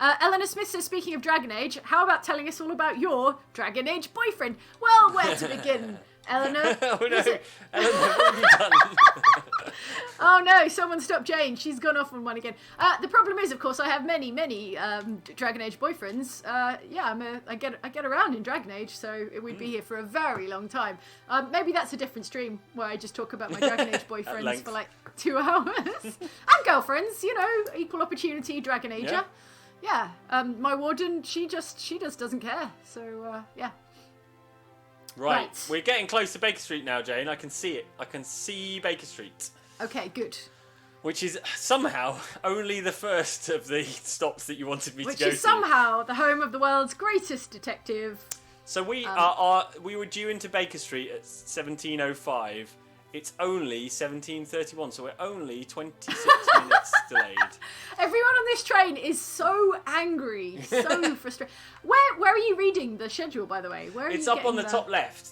Eleanor Smith says, speaking of Dragon Age, how about telling us all about your Dragon Age boyfriend? Well, where to begin? Eleanor? Oh no, Was it- Eleanor, what have you done? Oh no, someone stop Jane. She's gone off on one again. The problem is, of course, I have many Dragon Age boyfriends. Yeah, I get around in Dragon Age, so we'd be here for a very long time. Maybe that's a different stream where I just talk about my Dragon Age boyfriends length. for like 2 hours. And girlfriends, you know, equal opportunity Dragon Ager. Yeah, my warden, she just doesn't care. So, yeah. Right. Right. We're getting close to Baker Street now, Jane. I can see it. I can see Baker Street, Okay, good. which is somehow only the first of the stops that you wanted me Which to go is somehow the home of the world's greatest detective. So we we were due into Baker Street at 17:05. It's only 17:31, so we're only 26 minutes delayed. Everyone on this train is so angry, so frustrated. Where are you reading the schedule, by the way? Where are It's you up on getting the top left.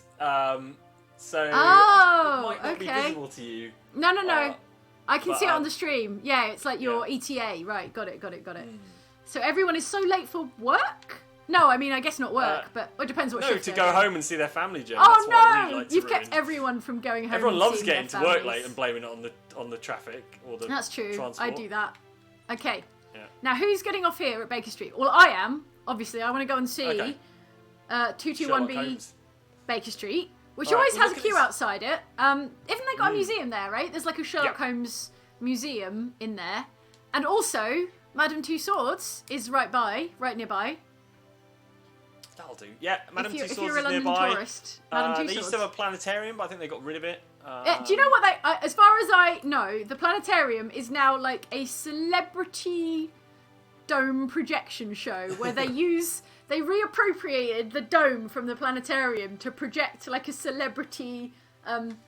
So Oh, it might not be okay. visible to you. No. Uh, I can but, see it on the stream. Yeah, it's like your ETA. Right, got it. So everyone is so late for work? No, I mean, I guess not work, but it depends what No, shift to they're go in. home and see their family, Jen. Oh That's what I really no! like to You've ruin. kept everyone from going home. Everyone and loves seeing getting their to work families. late and blaming it on the traffic or the That's true. transport. I do that. Okay. Yeah. Now, who's getting off here at Baker Street? Well, I am. Obviously, I want to go and see Okay. Sherlock 221B Holmes. Baker Street, which All right, always well, has a look at queue this. outside it. Haven't they got a museum there, right? There's like a Sherlock Yeah. Holmes museum in there. And also, Madame Two Swords is right nearby. That'll do. Yeah, Madame If Tussauds you're a is London nearby. tourist, Madame They used to Tussauds. have a planetarium, but I think they got rid of it. Do you know what as far as I know, the planetarium is now like a celebrity dome projection show where they reappropriated the dome from the planetarium to project like a celebrity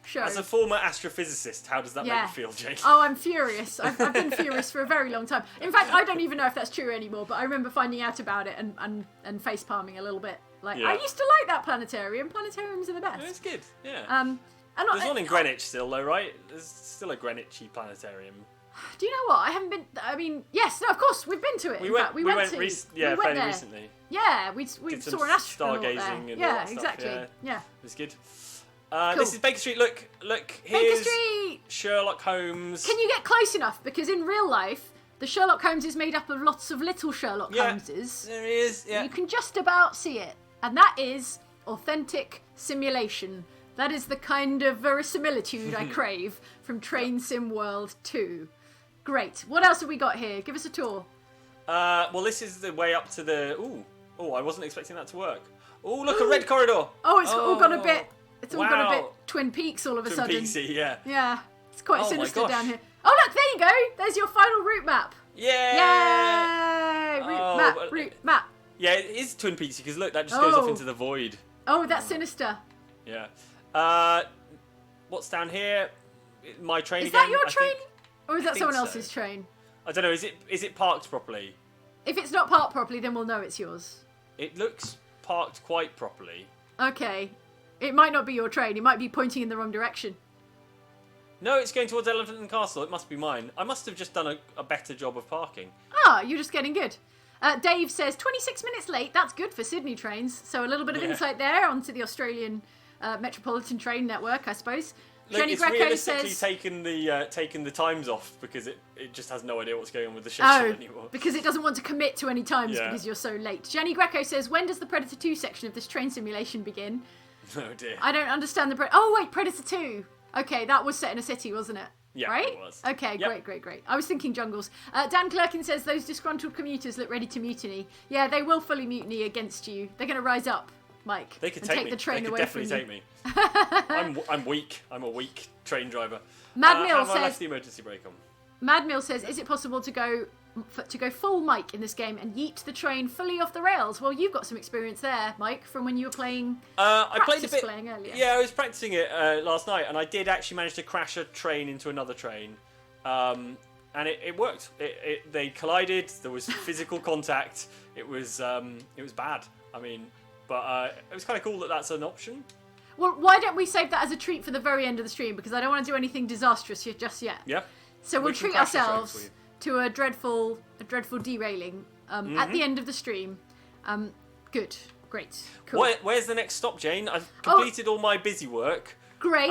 show. As a former astrophysicist, how does that make you feel, Jake? Oh, I'm furious. I've been furious for a very long time. In fact, I don't even know if that's true anymore, but I remember finding out about it and face-palming a little bit. Like, I used to like that planetarium. Planetariums are the best. It's good, yeah. And There's one in Greenwich still, though, right? There's still a Greenwichy planetarium. Do you know what? I haven't been. I mean, yes, no, of course, we've been to it. We went fairly there. recently. Yeah, we Did saw some an astronaut stargazing there. and all Yeah, that stuff, exactly. Yeah. It was good. Cool. This is Baker Street. Look, Baker here's Street. Sherlock Holmes. Can you get close enough? Because in real life, the Sherlock Holmes is made up of lots of little Sherlock Holmeses. There he is. Yeah. You can just about see it, and that is authentic simulation. That is the kind of verisimilitude I crave from Train Sim World 2. Great. What else have we got here? Give us a tour. Well, this is the way up to the. Oh, I wasn't expecting that to work. Oh, look, a red corridor. Oh, it's all got a bit. It's all got a bit Wow. Twin Peaks all of a Twin sudden. Peaksy, yeah. Yeah, it's quite Oh my sinister gosh. down here. Oh, look, there you go. There's your final route map. Yeah. Yay! Oh, Route map. Yeah, it is Twin Peaksy because look, that just goes off Oh. into the void. Oh, that's sinister. Yeah. What's down here? My train Is again. that your I train? think. Or is that think someone so. else's train? I don't know. Is it parked properly? If it's not parked properly, then we'll know it's yours. It looks parked quite properly. Okay. It might not be your train. It might be pointing in the wrong direction. No, it's going towards Elephant and Castle. It must be mine. I must have just done a better job of parking. Ah, you're just getting good. Dave says 26 minutes late. That's good for Sydney trains. So a little bit of insight there onto the Australian Metropolitan Train Network, I suppose. Look, Jenny it's Greco realistically says taken the times off because it just has no idea what's going on with the schedule anymore. because it doesn't want to commit to any times Yeah. because you're so late. Jenny Greco says, when does the Predator 2 section of this train simulation begin? Oh dear. I don't understand the... Oh, wait, Predator 2. Okay, that was set in a city, wasn't it? Yeah, right? it was. Okay, Yep. great. I was thinking jungles. Dan Clerkin says, those disgruntled commuters look ready to mutiny. Yeah, they will fully mutiny against you. They're going to rise up, Mike, They could and take take me. the train They could away definitely from take you. me. I'm weak. I'm a weak train driver. Mad Mill have I says... left the emergency brake on? Mad Mill says, is it possible to go full Mike in this game and yeet the train fully off the rails? Well, you've got some experience there, Mike, from when you were playing... I played a practice bit. playing earlier. Yeah, I was practicing it last night, and I did actually manage to crash a train into another train, and it worked. They collided. There was physical contact. It was bad. I mean, but it was kind of cool that that's an option. Well, why don't we save that as a treat for the very end of the stream? Because I don't want to do anything disastrous just yet. Yeah. So we'll can treat crash the train ourselves for you. to a dreadful derailing at the end of the stream. Good. Great. Cool. Where's the next stop, Jane? I've completed all my busy work. Great.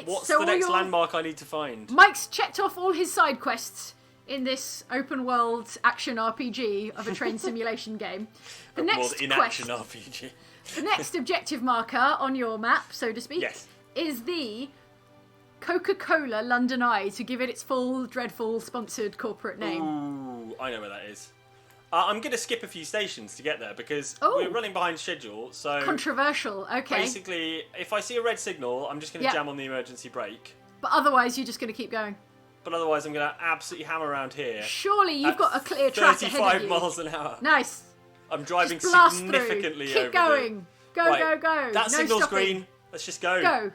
What's So the next all your- landmark I need to find? Mike's checked off all his side quests in this open world action RPG of a train simulation game. The next in quest, action RPG. the next objective marker on your map, so to speak, Yes. is the Coca-Cola London Eye, to give it its full, dreadful, sponsored corporate name. Ooh, I know where that is. I'm going to skip a few stations to get there because Oh. we're running behind schedule. So Controversial, okay. basically, if I see a red signal, I'm just going to Yeah. jam on the emergency brake. But otherwise, you're just going to keep going. But otherwise, I'm going to absolutely hammer around here. Surely you've at got a clear track ahead 35 of you. miles an hour. Nice. I'm driving Just blast significantly through. over Keep going. Go, Right. go. That no signal's stopping. green. Let's just go. Go.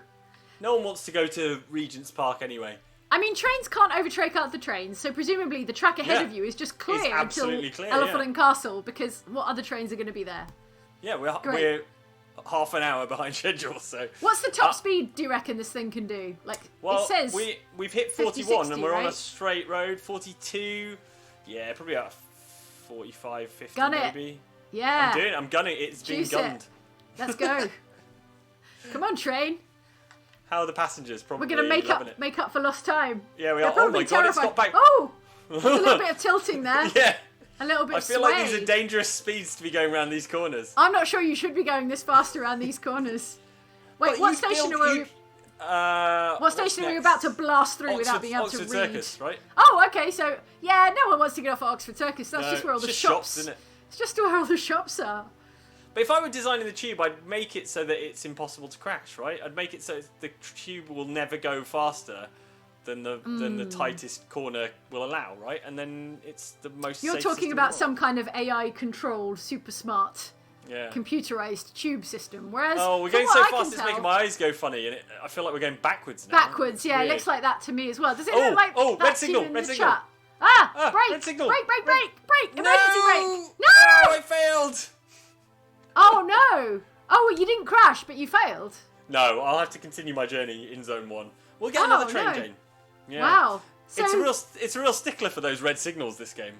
No one wants to go to Regent's Park anyway. I mean, trains can't overtake other trains, so presumably the track ahead Yeah. of you is just clear It's until absolutely clear, Elephant yeah. and Castle, because what other trains are going to be there? Yeah, we're Great. half an hour behind schedule, so... What's the top speed do you reckon this thing can do? Like, Well, it says... we've hit 50, 41 and 60, we're on a right? straight road. 42, yeah, probably about 45, 50 Gun it. maybe. Yeah. I'm gunning. It's being Juice it. gunned. Let's go. Come on, train. How are the passengers? Probably We're going to loving it. make up for lost time. Yeah, we They're are. Oh probably my god, it's terrified. got back. Oh! There's a little bit of tilting there. Yeah, A little bit I feel sway. like these are dangerous speeds to be going around these corners. I'm not sure you should be going this fast around these corners. Wait, But what you station built- are we... you- What what's station are we next? about to blast through without Oxford, being able Oxford to read? Circus, right? Oh, okay, so, yeah, no one wants to get off at Oxford Circus. That's No, just where all it's the just shops... isn't it? It's just where all the shops are. But if I were designing the tube, I'd make it so that it's impossible to crash, right? I'd make it so the tube will never go faster than the tightest corner will allow, right? And then it's the most. You're safe talking system about in the some kind of AI-controlled, super smart, world. computerized tube system. Whereas, Oh, we're from going what so I fast, can it's tell, making my eyes go funny, and I feel like we're going backwards now. backwards. It's Yeah, weird. it looks like that to me as well. Does it Oh, look like oh, that red to signal, you in red the signal. chat? Ah, break, red signal. break, emergency No! brake. No! Oh, I failed. Oh no! Oh, well, you didn't crash, but you failed. No, I'll have to continue my journey in zone 1. We'll get another train, no. Jane. Yeah. Wow. So, It's a real stickler for those red signals, this game.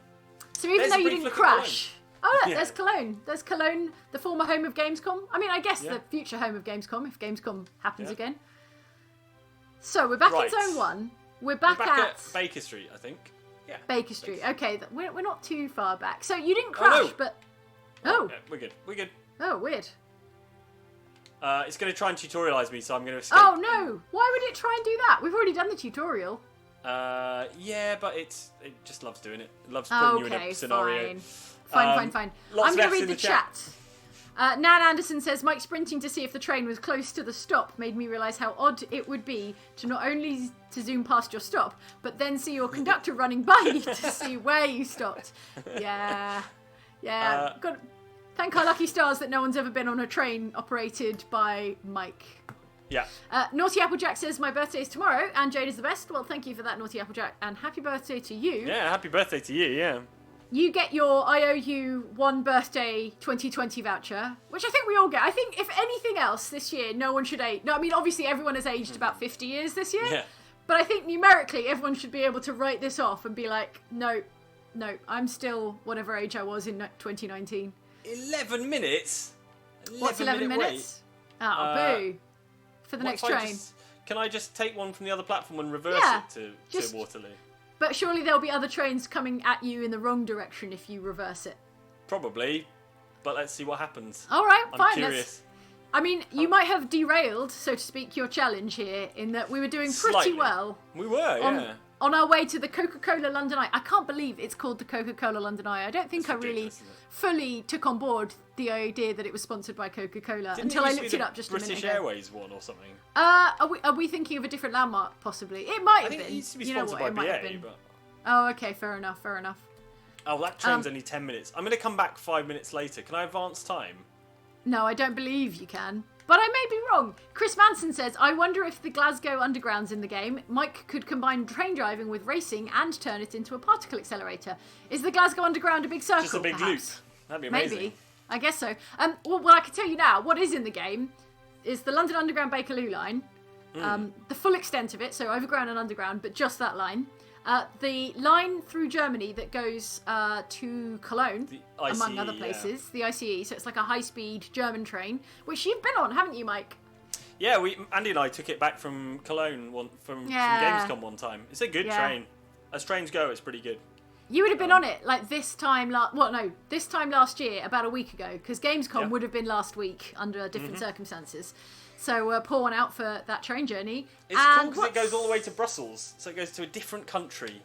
so even There's though a you brief didn't look at crash. Oh, look, Yeah. there's Cologne. There's Cologne, the former home of Gamescom. I mean, I guess Yeah. the future home of Gamescom, if Gamescom happens Yeah. again. So, we're back Right. in Zone 1. We're We're back, back at at Baker Street, I think. Yeah. Baker Street. Okay, we're not too far back. So, you didn't Oh, no. crash, but... Oh, Yeah, we're good. We're good. oh, weird. It's going to try and tutorialise me, so I'm going to escape. Oh, no. Why would it try and do that? We've already done the tutorial. Yeah, but it just loves doing it. It loves putting you in Okay, a scenario. fine. lots I'm of going to Fs read in the the chat. Nan Anderson says, Mike sprinting to see if the train was close to the stop made me realise how odd it would be to not only to zoom past your stop, but then see your conductor running by you to see where you stopped. Yeah. Thank our lucky stars that no one's ever been on a train operated by Mike. Yeah. Naughty Applejack says, my birthday is tomorrow and Jade is the best. Well, thank you for that, Naughty Applejack, and happy birthday to you. Yeah, happy birthday to you, yeah. You get your IOU one birthday 2020 voucher, which I think we all get. I think if anything else this year, no one should age. No, I mean, obviously everyone has aged about 50 years this year. Yeah. But I think numerically everyone should be able to write this off and be like, no, I'm still whatever age I was in 2019. 11 minutes? What's 11 minute minutes? wait. Oh, boo. For the What next if I train. can I just take one from the other platform and reverse Yeah, it just- to Waterloo? But surely there'll be other trains coming at you in the wrong direction if you reverse it. Probably, but let's see what happens. All right, I'm fine. curious. I mean, you might have derailed, so to speak, your challenge here in that we were doing pretty Slightly. well We were, yeah. on our way to the Coca-Cola London Eye. I can't believe it's called the Coca-Cola London Eye. I don't think It's I really ridiculous, isn't it? fully took on board the idea that it was sponsored by Coca-Cola Didn't until I used to looked be it the up just a minute British ago. Airways one or something. Are we thinking of a different landmark, possibly? It might I have think been. it used to be You know sponsored what, it by might have BA, been. but... Oh, okay, fair enough. Oh, that train's only 10 minutes. I'm going to come back 5 minutes later. Can I advance time? No, I don't believe you can. But I may be wrong. Chris Manson says, I wonder if the Glasgow Underground's in the game. Mike could combine train driving with racing and turn it into a particle accelerator. Is the Glasgow Underground a big circle, Just a big perhaps? loop. That'd be amazing. Maybe. I guess so. Well, I can tell you now, what is in the game is the London Underground Bakerloo line. The full extent of it, so overground and underground, but just that line. The line through Germany that goes to Cologne, The ICE, among other places, the ICE, so it's like a high-speed German train, which you've been on, haven't you, Mike? Yeah, Andy and I took it back from Cologne from Yeah. Gamescom one time. It's a good Yeah. train. As trains go, it's pretty good. You would have been on it like this time this time last year, about a week ago, because Gamescom Yeah. would have been last week under different circumstances. So pour one out for that train journey. It's cool And because it goes all the way to Brussels, so it goes to a different country.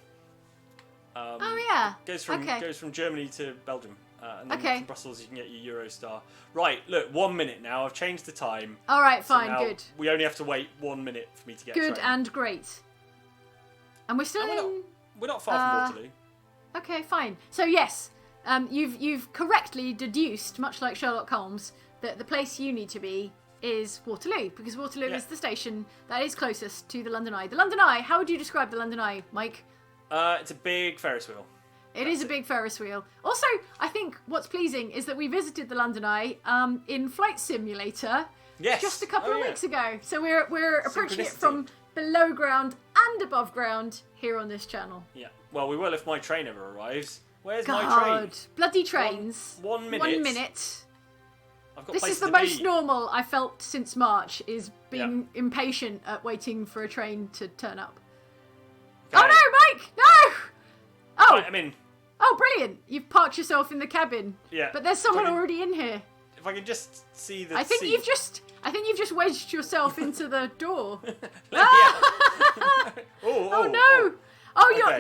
Oh yeah. Goes from Germany to Belgium, and then Okay. from Brussels you can get your Eurostar. Right, look, 1 minute now. I've changed the time. All right, So fine, now good, We only have to wait 1 minute for me to get a good train. and great. And we're still in. We're not far from Waterloo. Okay, fine. So yes, you've correctly deduced, much like Sherlock Holmes, that the place you need to be is Waterloo, because Waterloo Yeah. is the station that is closest to the London Eye. The London Eye. How would you describe the London Eye, Mike? It's a big Ferris wheel. It is a big Ferris wheel. Also, I think what's pleasing is that we visited the London Eye in Flight Simulator Yes. just a couple of yeah. weeks ago. So we're approaching it Synchronicity. from below ground and above ground here on this channel. Yeah. Well, we will if my train ever arrives. Where's my train? God, bloody trains. 1 minute. 1 minute. I've got This places is the to most be. normal I felt since March, is being impatient at waiting for a train to turn up. Okay. Oh no, Mike! No! Oh, Right, I'm in. oh, brilliant! You've parked yourself in the cabin. Yeah. But there's someone If I can- already in here. If I can just see the I think seat. you've just wedged yourself into the door. Yeah. Oh no! Oh, Okay.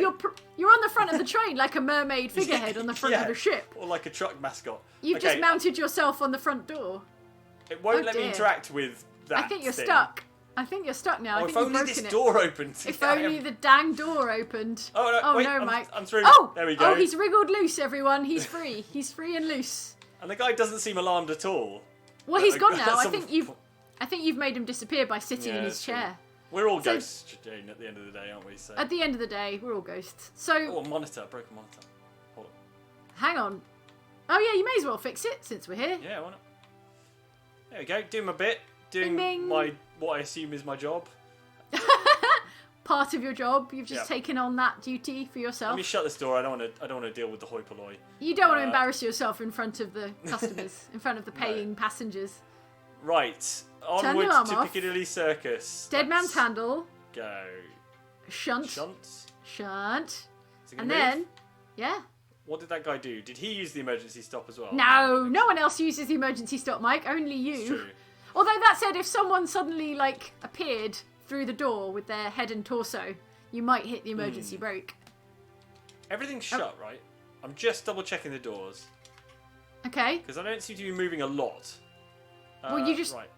you're on the front of the train like a mermaid figurehead on the front of a ship. Or like a truck mascot. You've just mounted yourself on the front door. It won't let me interact with that. I think you're stuck. I think you're stuck now. Oh, I think if only this door opened. If only the dang door opened. Oh, no, wait, Mike. I'm through. Oh, there we go. Oh, he's wriggled loose, everyone. He's free. He's free and loose. And the guy doesn't seem alarmed at all. Well, he's gone now. I think you've made him disappear by sitting in his chair. We're all ghosts, Jane, at the end of the day, aren't we? So. At the end of the day, we're all ghosts. So. Oh, a monitor. Broken monitor. Hold on. Hang on. Oh, yeah, you may as well fix it since we're here. Yeah, why not? There we go. Doing my bit. Doing Bing, bing. what I assume is my job. Part of your job. You've just taken on that duty for yourself. Let me shut this door. I don't want to deal with the hoi polloi. You don't want to embarrass yourself in front of the customers, in front of the paying passengers. Right. Onwards to Piccadilly Circus. Dead man's handle. Go. Shunt. Shunt. And then, What did that guy do? Did he use the emergency stop as well? No one else uses the emergency stop, Mike. Only you. It's true. Although that said, if someone suddenly appeared through the door with their head and torso, you might hit the emergency brake. Everything's shut, right? I'm just double checking the doors. Okay. Because I don't seem to be moving a lot. Well, you just... Right.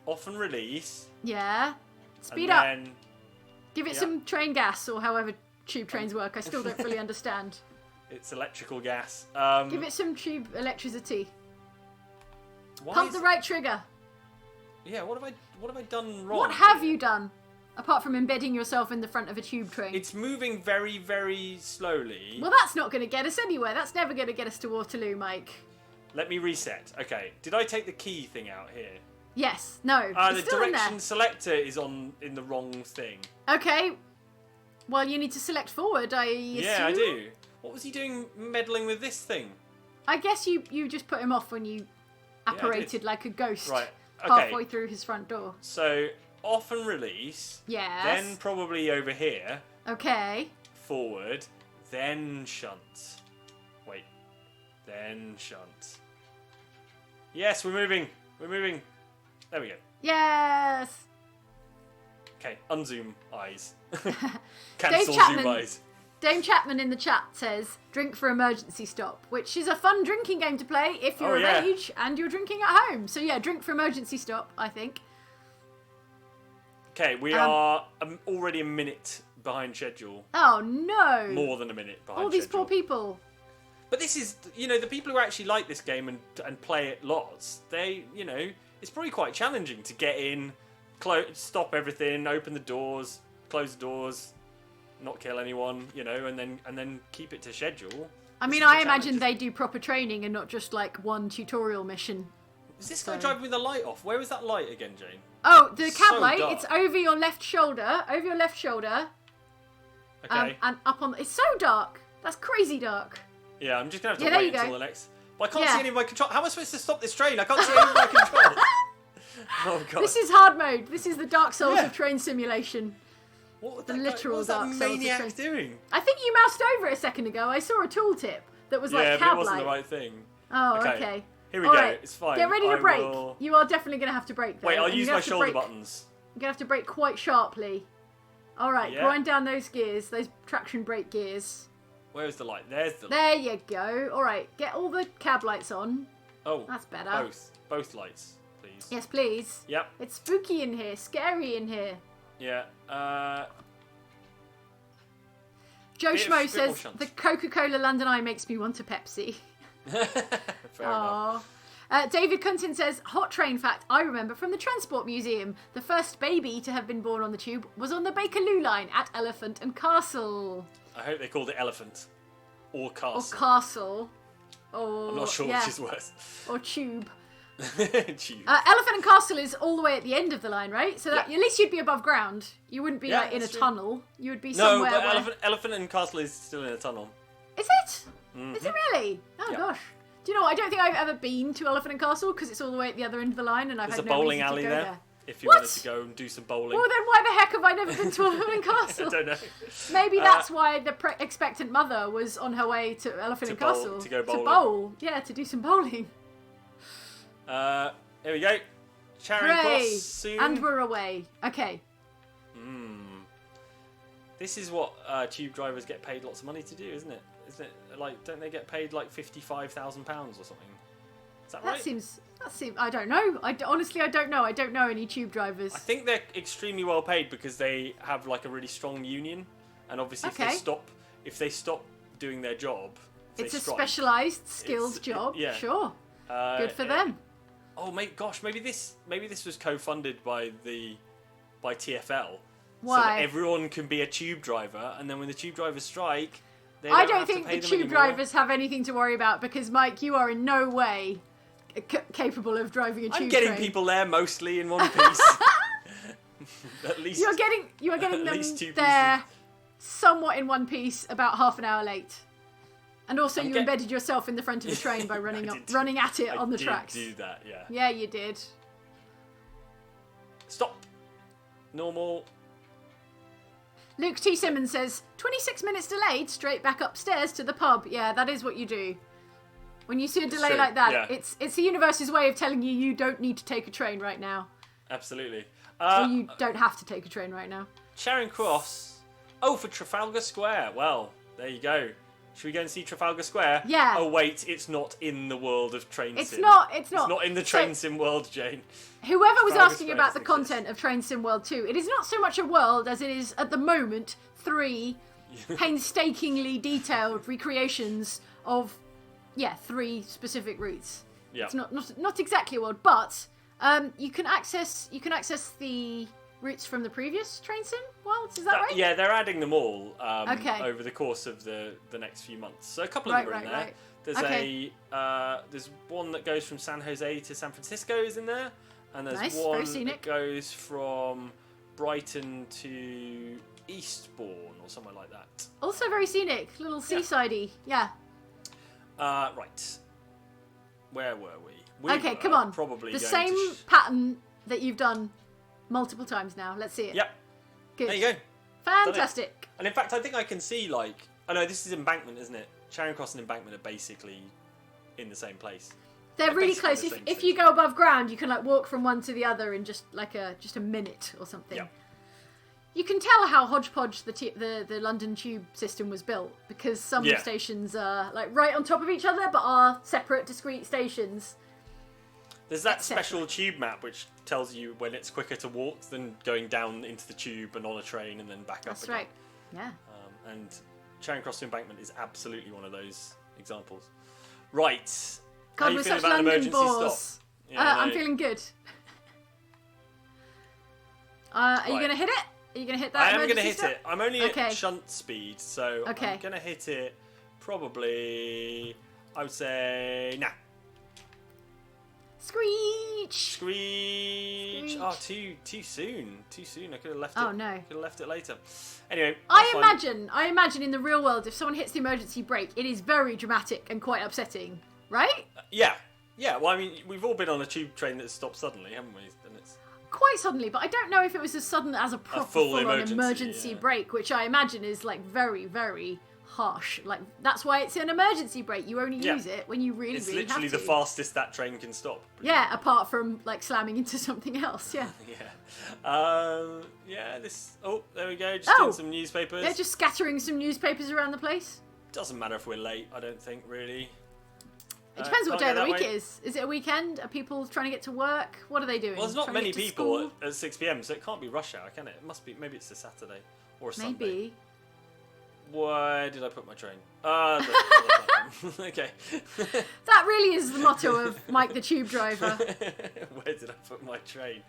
Off and release. Yeah. Speed up. Then... Give it some train gas, or however tube trains work. I still don't fully understand. It's electrical gas. Give it some tube electricity. Why Pump the right trigger. Yeah, what have I done wrong? What have you done? Apart from embedding yourself in the front of a tube train. It's moving very, very slowly. Well, that's not going to get us anywhere. That's never going to get us to Waterloo, Mike. Let me reset. Okay. Did I take the key thing out here? Yes. No. The direction selector is in the wrong thing. Okay. Well, you need to select forward, I assume. Yeah, I do. What was he doing meddling with this thing? I guess you just put him off when you apparated like a ghost halfway through his front door. So, off and release. Yes. Then probably over here. Okay. Forward. Then shunt. Wait. Then shunt. Yes, we're moving. We're moving. There we go. Yes. Okay, unzoom eyes. Dave Cancel Chapman, zoom eyes. Dame Chapman in the chat says, drink for emergency stop, which is a fun drinking game to play if you're of age and you're drinking at home. So yeah, drink for emergency stop, I think. Okay, we are already a minute behind schedule. Oh no! More than a minute behind schedule. All these poor people. But this is, the people who actually like this game and play it lots, they, it's probably quite challenging to get in, stop everything, open the doors, close the doors, not kill anyone, and then keep it to schedule. I mean, I imagine they do proper training and not just one tutorial mission. Is this guy driving with the light off? Where is that light again, Jane? Oh, the cab so light. dark. It's over your left shoulder. Over your left shoulder. Okay. And up on. It's so dark. That's crazy dark. Yeah, I'm just gonna have to wait until the next. But I can't see any of my control. How am I supposed to stop this train? I can't see any of my control. Oh god. This is hard mode. This is the Dark Souls of train simulation. What the literal Dark Souls maniac of train. doing? I think you moused over it a second ago. I saw a tooltip that was cab cab it wasn't light. the right thing. Oh, okay. Here we All go. right. It's fine. Get ready to brake. Will... You are definitely going to have to brake. Though. Wait, I'll use my shoulder buttons. You're going to have to brake quite sharply. All right, Yeah. grind down those gears, those traction brake gears. Where's the light? There's the light. There you go. All right, get all the cab lights on. Oh, that's better. Both lights, please. Yes, please. Yep. It's spooky in here, scary in here. Yeah. Joe Schmo says the Coca-Cola London Eye makes me want a Pepsi. Fair enough. David Cuntin says, hot train fact I remember from the Transport Museum. The first baby to have been born on the tube was on the Bakerloo line at Elephant and Castle. I hope they called it Elephant. Or Castle. Or Castle. Or, I'm not sure which is worse. Or Tube. Tube. Elephant and Castle is all the way at the end of the line, right? So that at least you'd be above ground. You wouldn't be in a tunnel. You would be somewhere but Elephant and Castle is still in a tunnel. Is it? Mm-hmm. Is it really? Oh gosh. Do you know what? I don't think I've ever been to Elephant and Castle because it's all the way at the other end of the line, and I've had no reason to go there. There's a bowling alley there if you wanted to go and do some bowling. Well, then why the heck have I never been to Elephant and Castle? I don't know. Maybe that's why the expectant mother was on her way to Elephant and Castle to go bowling. To bowl, to do some bowling. Here we go. Charing Cross soon. And we're away. Okay. This is what tube drivers get paid lots of money to do, isn't it? Isn't it like, don't they get paid like £55,000 or something? Is that right? That seems. I don't know. Honestly, I don't know. I don't know any tube drivers. I think they're extremely well paid because they have like a really strong union, and obviously if they stop doing their job, it's a specialised, skilled job. Yeah. Sure. Good for them. Oh maybe this was co-funded by TfL. Why? So that everyone can be a tube driver, and then when the tube drivers strike, I don't think the tube drivers have anything to worry about because, Mike, you are in no way capable of driving a tube train. I'm getting people there mostly in one piece. At least you are getting them there somewhat in one piece, about half an hour late. And also, you embedded yourself in the front of the train by running at it on the tracks. I did do that, yeah. Yeah, you did. Stop. Normal. Luke T. Simmons says, 26 minutes delayed, straight back upstairs to the pub. Yeah, that is what you do. When you see a delay like that, yeah. it's the universe's way of telling you don't need to take a train right now. Absolutely. Or you don't have to take a train right now. Charing Cross. Oh, for Trafalgar Square. Well, there you go. Should we go and see Trafalgar Square? Yeah. Oh, wait, it's not in the world of train sim. It's not. It's not in the train sim world, Jane. Whoever was asking about the content of Train Sim World 2, it is not so much a world as it is, at the moment, 3 painstakingly detailed recreations of, 3 specific routes. Yeah. It's not exactly a world, but you can access the routes from the previous Train Sim worlds. Is that right? Yeah, they're adding them all okay. over the course of the next few months. So a couple of them are in there. Right. There's there's one that goes from San Jose to San Francisco is in there, and there's one that goes from Brighton to Eastbourne or somewhere like that. Also very scenic, little seasidey. Yeah. Right. Where were we? Okay, come on. Probably the same pattern that you've done multiple times now. Let's see it. Yep. Good. There you go. Fantastic. And in fact, I think I can see I know this is Embankment, isn't it? Charing Cross and Embankment are basically in the same place. They're really close. If you go above ground, you can walk from one to the other in just a minute or something. Yep. You can tell how hodgepodge the London Tube system was built because some stations are right on top of each other but are separate, discrete stations. There's that special tube map which tells you when it's quicker to walk than going down into the tube and on a train and then back up again. That's right. Yeah. And Charing Cross to Embankment is absolutely one of those examples. Right. God, we're such London bores. Yeah, I'm feeling good. Are you going to hit it? Are you going to hit that? I am going to hit it. I'm only at shunt speed, so I'm going to hit it probably, I would say, nah. Screech! Screech! Oh, too soon. Too soon. I could have left it. Oh no. Could have left it later. Anyway, I imagine in the real world, if someone hits the emergency brake, it is very dramatic and quite upsetting, right? Yeah. Well, I mean, we've all been on a tube train that stopped suddenly, haven't we? And it's quite suddenly, but I don't know if it was as sudden as a proper full-on emergency brake, which I imagine is very, very harsh. That's why it's an emergency brake. You only use it when you really, really have to. It's literally the fastest that train can stop. Yeah, apart from slamming into something else. Yeah. This. Oh, there we go. Just doing some newspapers. They're just scattering some newspapers around the place. Doesn't matter if we're late. I don't think really. It depends what day of the week it is. Is it a weekend? Are people trying to get to work? What are they doing? Well, there's not many people at 6 p.m, so it can't be rush hour, can it? It must be. Maybe it's a Saturday or a Sunday. Maybe. Where did I put my train? Okay. That really is the motto of Mike the Tube Driver. Where did I put my train?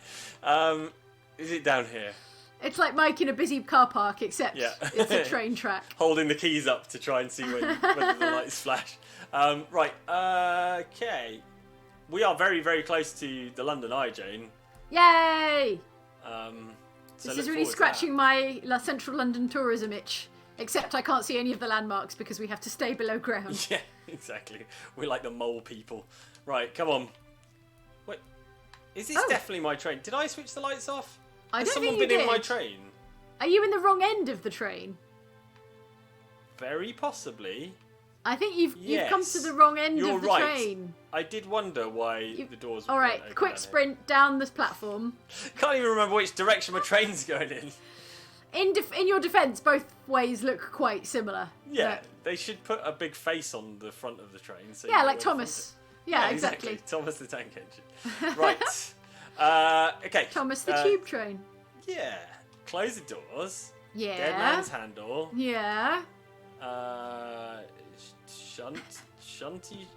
Is it down here? It's like Mike in a busy car park, except it's a train track. Holding the keys up to try and see when the lights flash. Right, okay. We are very, very close to the London Eye, Jane. Yay! So this is really scratching my central London tourism itch. Except I can't see any of the landmarks because we have to stay below ground. Yeah, exactly. We're like the mole people. Right, come on. Wait, is this definitely my train? Did I switch the lights off? Has someone been in my train? Are you in the wrong end of the train? Very possibly. I think you've come to the wrong end of the train. I did wonder why the doors were Alright, quick sprint down this platform. Can't even remember which direction my train's going in. in your defence, both ways look quite similar. Yeah, they should put a big face on the front of the train. So Yeah, like Thomas. Yeah, exactly. Thomas the Tank Engine. Right. Okay. Thomas the Tube Train. Yeah. Close the doors. Yeah. Dead Man's Handle. Yeah. Shunty.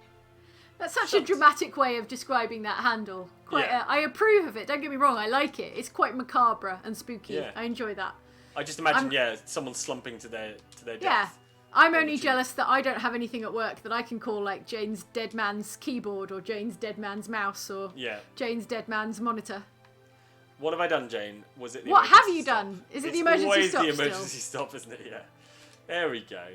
That's such a dramatic way of describing that handle. I approve of it. Don't get me wrong. I like it. It's quite macabre and spooky. Yeah. I enjoy that. I just imagine, someone slumping to their death. Yeah. I'm only jealous that I don't have anything at work that I can call like Jane's dead man's keyboard or Jane's dead man's mouse or Jane's dead man's monitor. What have I done, Jane? Was it the What have you stop? done? Is it the emergency stop? It's always the emergency stop, isn't it? Yeah. There we go.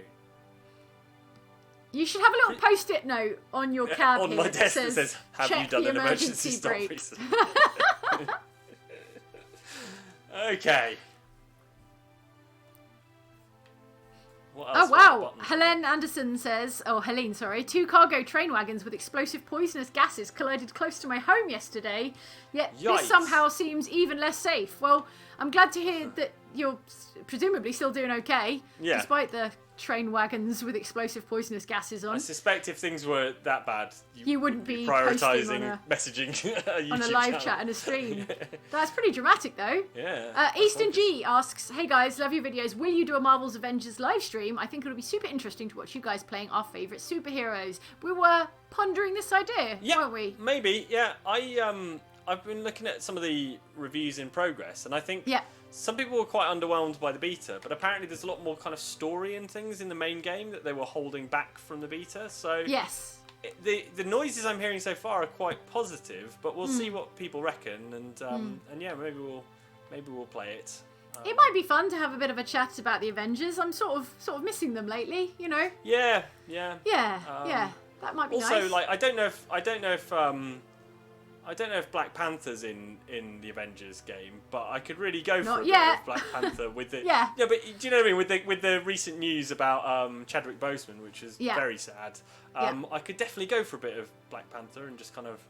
You should have a little post-it note on your cab on here my desk that says, "Have you check done the an emergency stop brakes." recently?" Okay. What else Oh wow! got Helene Anderson says, Helene, sorry, 2 cargo train wagons with explosive poisonous gases collided close to my home yesterday. Yet Yikes. this somehow seems even less safe. Well, I'm glad to hear that you're presumably still doing okay, despite the train wagons with explosive poisonous gases on. I suspect if things were that bad, you wouldn't be prioritising messaging on a live chat and a stream. That's pretty dramatic, though. Yeah. Easton G asks, "Hey guys, love your videos. Will you do a Marvel's Avengers live stream? I think it'll be super interesting to watch you guys playing our favourite superheroes." We were pondering this idea, weren't we? Maybe. Yeah. I've been looking at some of the reviews in progress, and I think some people were quite underwhelmed by the beta, but apparently there's a lot more kind of story and things in the main game that they were holding back from the beta. So yes, the noises I'm hearing so far are quite positive, but we'll see what people reckon, and yeah, maybe we'll play it. It might be fun to have a bit of a chat about the Avengers. I'm sort of missing them lately, you know. Yeah. That might be nice. Also, like I don't know if Black Panther's in the Avengers game, but I could really go for a bit of Black Panther with it. Yeah, but do you know what I mean? With the recent news about Chadwick Boseman, which is very sad. I could definitely go for a bit of Black Panther and just kind of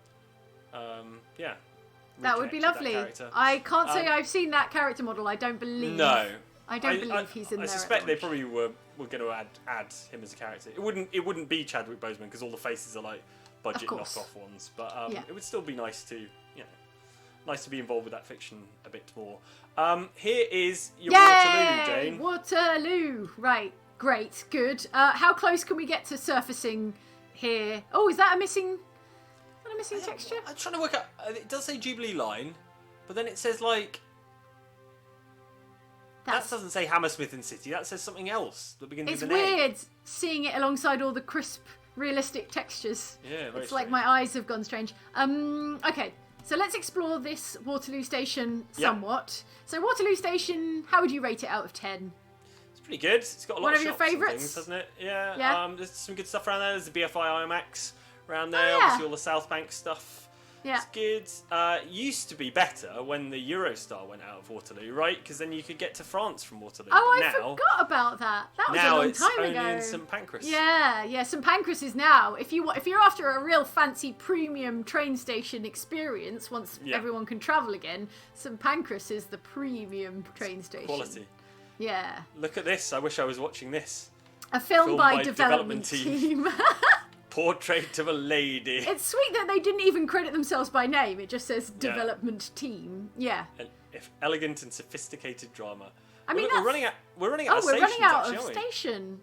that would be lovely. I can't say I've seen that character model. I don't believe. No. I don't believe he's in there. I suspect they probably were going to add him as a character. It wouldn't be Chadwick Boseman because all the faces are like budget knockoff ones, but it would still be nice to be involved with that fiction a bit more. Here is your Waterloo, Jane. Waterloo, right? Great, good. How close can we get to surfacing here? Oh, is that a missing texture? I'm trying to work out. It does say Jubilee Line, but then it says like. That doesn't say Hammersmith and City. That says something else that begins with an A. It's weird seeing it alongside all the crisp, realistic textures. Yeah, very it's like my eyes have gone strange. Okay, so let's explore this Waterloo Station somewhat. So Waterloo Station, how would you rate it out of 10? It's pretty good. It's got a lot of your shops and favourites, things, hasn't it? Yeah. There's some good stuff around there. There's the BFI IMAX around there. Obviously all the South Bank stuff. Yeah. It's good. Used to be better when the Eurostar went out of Waterloo, right? Because then you could get to France from Waterloo. I forgot about that. That was a long time ago. Now it's only in St Pancras. Yeah. St Pancras is now. If you're after a real fancy premium train station experience, once everyone can travel again, St Pancras is the premium train station. Quality. Yeah. Look at this. I wish I was watching this. A film by development team. Portrait of a lady. It's sweet that they didn't even credit themselves by name. It just says development team. Yeah. Elegant and sophisticated drama. I mean, we're running out of station.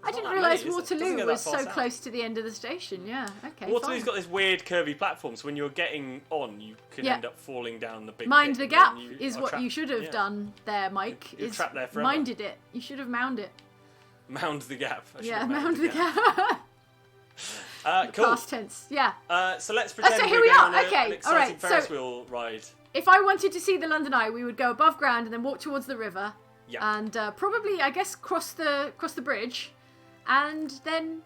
I didn't realise Waterloo was so close to the end of the station. Yeah. Okay. Waterloo's got this weird curvy platform, so when you're getting on, you can end up falling down the big. Mind the gap is what you should have done there, Mike. You're trapped there forever. Minded it. You should have mound it. Mound the gap. Mound the gap. Cool. Past tense, yeah. So let's pretend so here we're we going are. on an exciting Ferris wheel ride. If I wanted to see the London Eye, we would go above ground and then walk towards the river. Yeah. And probably, I guess, cross the bridge, and then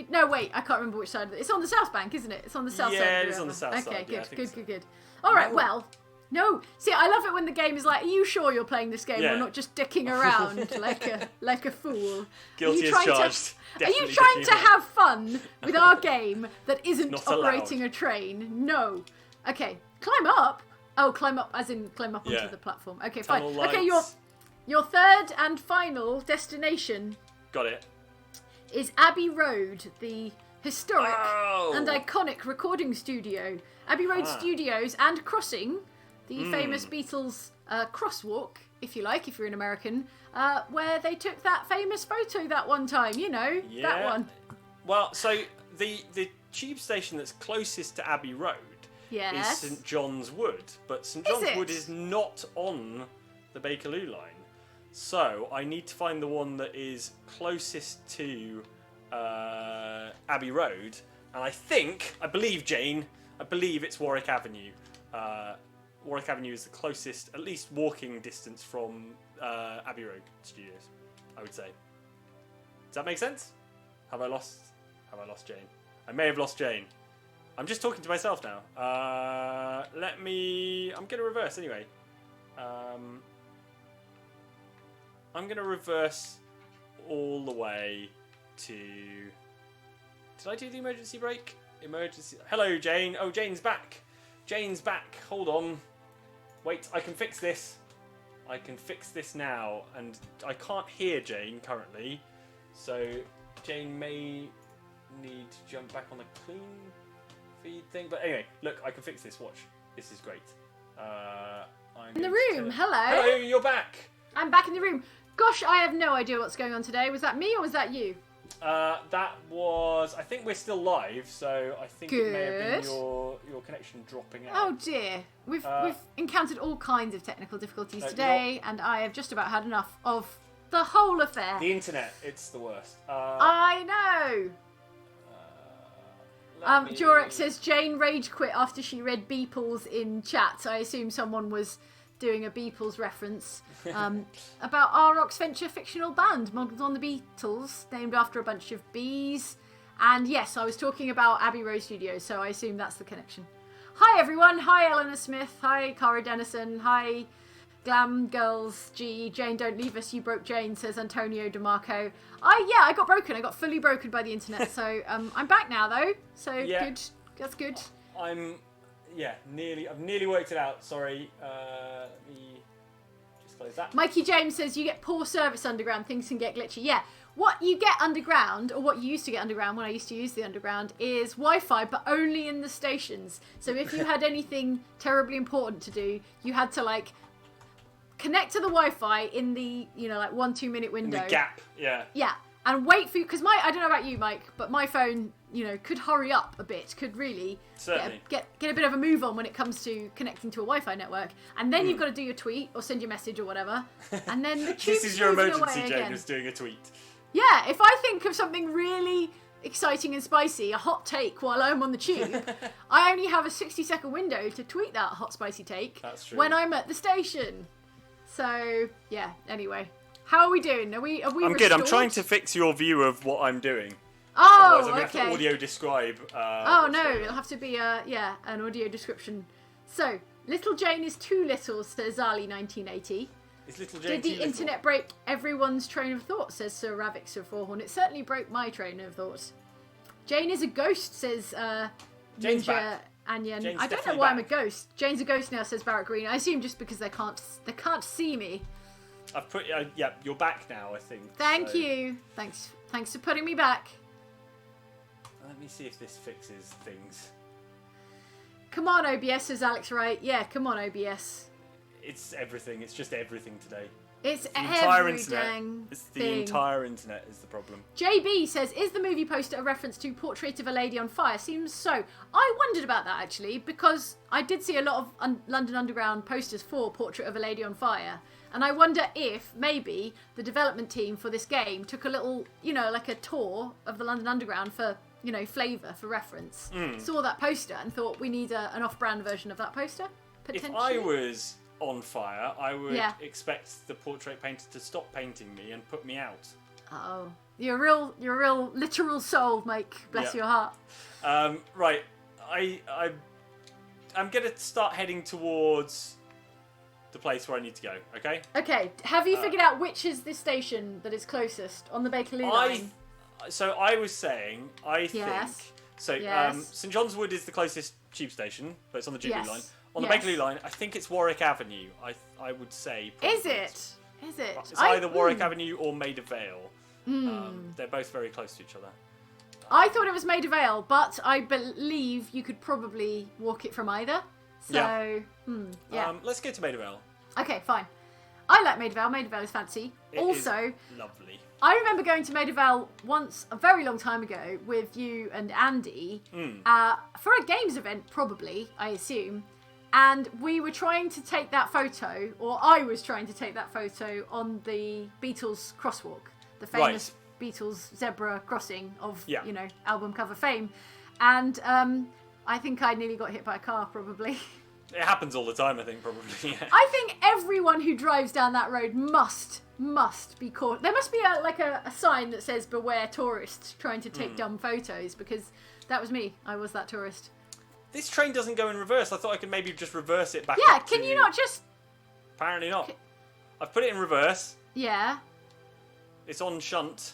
No, wait, I can't remember which side of it. It's on the south bank, isn't it? It's on the south side. Yeah, it is on the south side. Okay, good. All right, well. No, see, I love it when the game is like, are you sure you're playing this game? We're not just dicking around like a fool. Guilty as charged. Are you trying to have fun with our game that isn't operating a train? No. Okay, climb up. Oh, climb up as in climb up onto the platform. Okay, fine. Tunnel lights. Okay, Your third and final destination Got it. is Abbey Road, the historic Oh. and iconic recording studio. Abbey Road Studios and Crossing, the famous Beatles crosswalk, if you like, if you're an American, where they took that famous photo that one time, that one. Well, so the tube station that's closest to Abbey Road Yes. is St John's Wood, but St Is John's it? Wood is not on the Bakerloo line. So I need to find the one that is closest to Abbey Road, and I believe it's Warwick Avenue. Warwick Avenue is the closest, at least walking distance from Abbey Road Studios, I would say. Does that make sense? Have I lost Jane? I may have lost Jane. I'm just talking to myself now. I'm going to reverse anyway. I'm going to reverse all the way to... Did I do the emergency brake? Hello, Jane. Oh, Jane's back. Jane's back. Hold on. Wait, I can fix this. I can fix this now. And I can't hear Jane currently. So Jane may need to jump back on the clean feed thing. But anyway, look, I can fix this. Watch. This is great. I'm In the room. Hello. Hello, you're back. I'm back in the room. Gosh, I have no idea what's going on today. Was that me or was that you? That was... I think we're still live, so I think it may have been Good. your connection dropping out. Oh dear. We've encountered all kinds of technical difficulties No, today, and I have just about had enough of the whole affair. The internet, it's the worst. I know. Jorek says Jane rage quit after she read Beeples in chat. I assume someone was doing a Beeples reference about our Oxventure fictional band modelled on the Beatles, named after a bunch of bees. And yes, I was talking about Abbey Road Studios, so I assume that's the connection. Hi everyone, hi Eleanor Smith, hi Cara Dennison, hi Glam Girls G, Jane don't leave us, you broke Jane, says Antonio DeMarco. I got broken, I got fully broken by the internet, so I'm back now though, so good, that's good. I've nearly worked it out, sorry. Let me just close that. Mikey James says you get poor service underground, things can get glitchy. Yeah, what you get underground, or what you used to get underground when I used to use the underground, is Wi-Fi, but only in the stations. So if you had anything terribly important to do, you had to connect to the Wi-Fi in the 1-2 minute window. In the gap, yeah. Yeah, and wait for you, because I don't know about you, Mike, but my phone, could hurry up a bit, could really get a bit of a move on when it comes to connecting to a Wi-Fi network, and then you've got to do your tweet or send your message or whatever, and then the tube's This is your moving emergency, away Jane, again. is doing a tweet. Yeah, if I think of something really exciting and spicy, a hot take while I'm on the tube, I only have a 60-second window to tweet that hot spicy take. That's true. When I'm at the station. So yeah. Anyway, how are we doing? Are we? I'm good. I'm trying to fix your view of what I'm doing. Oh, Otherwise, I'm going to have to okay. audio describe. Oh no, it'll have to be an audio description. So, Little Jane is too little, says Zali 1980. Is Little Jane Did the too little? internet break everyone's train of thought, says Sir Ravik Sir Forhorn. It certainly broke my train of thought. Jane is a ghost, says Jane's Ninja back. Anyan. Jane's I don't know definitely why I'm a back. ghost. Jane's a ghost now, says Barrett Green. I assume just because they can't see me. I've put. You're back now, I think. Thank so. you. Thanks for putting me back. Let me see if this fixes things. Come on, OBS, says Alex Wright. Yeah, come on, OBS. It's everything. It's just everything today. It's The entire every internet. dang It's the thing. entire internet is the problem. JB says, is the movie poster a reference to Portrait of a Lady on Fire? Seems so. I wondered about that, actually, because I did see a lot of London Underground posters for Portrait of a Lady on Fire. And I wonder if, maybe, the development team for this game took a little, a tour of the London Underground for, flavour, for reference. Saw that poster and thought, we need an off-brand version of that poster, potentially. If I was on fire, I would Yeah. expect the portrait painter to stop painting me and put me out. Oh, you're a real literal soul, Mike. Bless Yeah. your heart. Right, I'm gonna start heading towards the place where I need to go. Okay. Okay, have you figured out which is the station that is closest on the Bakerloo line? So I was saying, I Yes. think so. Yes. St John's Wood is the closest tube station, but it's on the Jubilee Yes. line. On the Yes. Bakerloo line, I think it's Warwick Avenue. I would say. Probably. Is it? Is it? It's either Warwick Avenue or Maida Vale. They're both very close to each other. I thought it was Maida Vale, but I believe you could probably walk it from either. So, yeah. Let's go to Maida Vale. Okay, fine. I like Maida Vale. Maida Vale is fancy. It also, is lovely. I remember going to Maida Vale once, a very long time ago, with you and Andy, for a games event, probably, I assume. And we were trying to take that photo, or I was trying to take that photo on the Beatles crosswalk, the famous Beatles zebra crossing of, you know, album cover fame. And I think I nearly got hit by a car, probably. It happens all the time, I think, probably. Yeah. I think everyone who drives down that road must be caught. There must be a sign that says "Beware tourists trying to take dumb photos," because that was me. I was that tourist. This train doesn't go in reverse. I thought I could maybe just reverse it back. Yeah, can you not just... Apparently not. I've put it in reverse. Yeah. It's on shunt.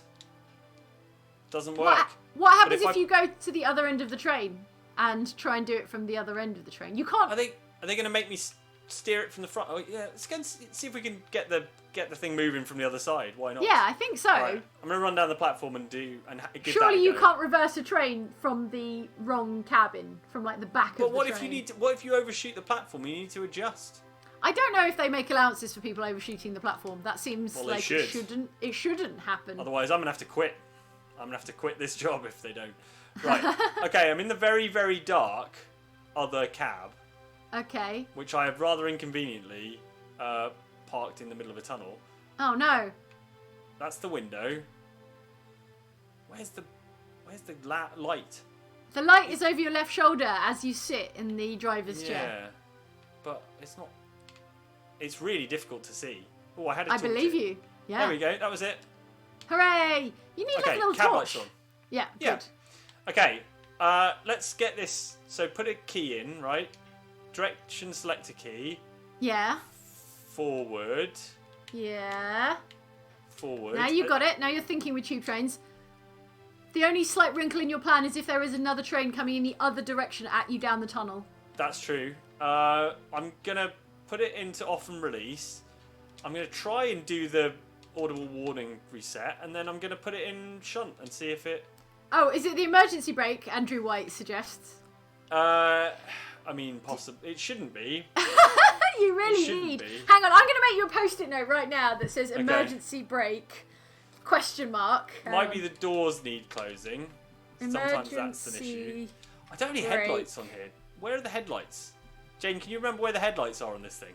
Doesn't work. What happens if you go to the other end of the train and try and do it from the other end of the train? You can't... Are they going to make me steer it from the front? Oh, yeah. Let's go and see if we can get the thing moving from the other side. Why not? Yeah, I think so. Right. I'm going to run down the platform and give Surely that a you go. can't reverse a train from the wrong cabin, from like the back of the train. But what if you overshoot the platform? You need to adjust. I don't know if they make allowances for people overshooting the platform. That seems like it shouldn't happen. Otherwise, I'm going to have to quit. I'm going to have to quit this job if they don't. Right. Okay, I'm in the very, very dark other cab. Okay. Which I have rather inconveniently parked in the middle of a tunnel. Oh no. That's the window. Where's the light? The light is over your left shoulder as you sit in the driver's chair. Yeah. But it's not... It's really difficult to see. Oh, I had a torch. I believe you. Yeah. There we go. That was it. Hooray! You need like a little cab torch. lights on. Yeah, yeah. Good. Okay. Let's get this... So put a key in, right? Direction selector key. Yeah. Forward. Yeah. Forward. Now you got it. Now you're thinking with tube trains. The only slight wrinkle in your plan is if there is another train coming in the other direction at you down the tunnel. That's true. I'm going to put it into off and release. I'm going to try and do the audible warning reset, and then I'm going to put it in shunt and see if it... Oh, is it the emergency brake Andrew White suggests? I mean, possibly. It shouldn't be. You really need. Hang on, I'm going to make you a post-it note right now that says emergency brake, ? Might be the doors need closing. Sometimes that's an issue. I don't have any headlights on here. Where are the headlights? Jane, can you remember where the headlights are on this thing?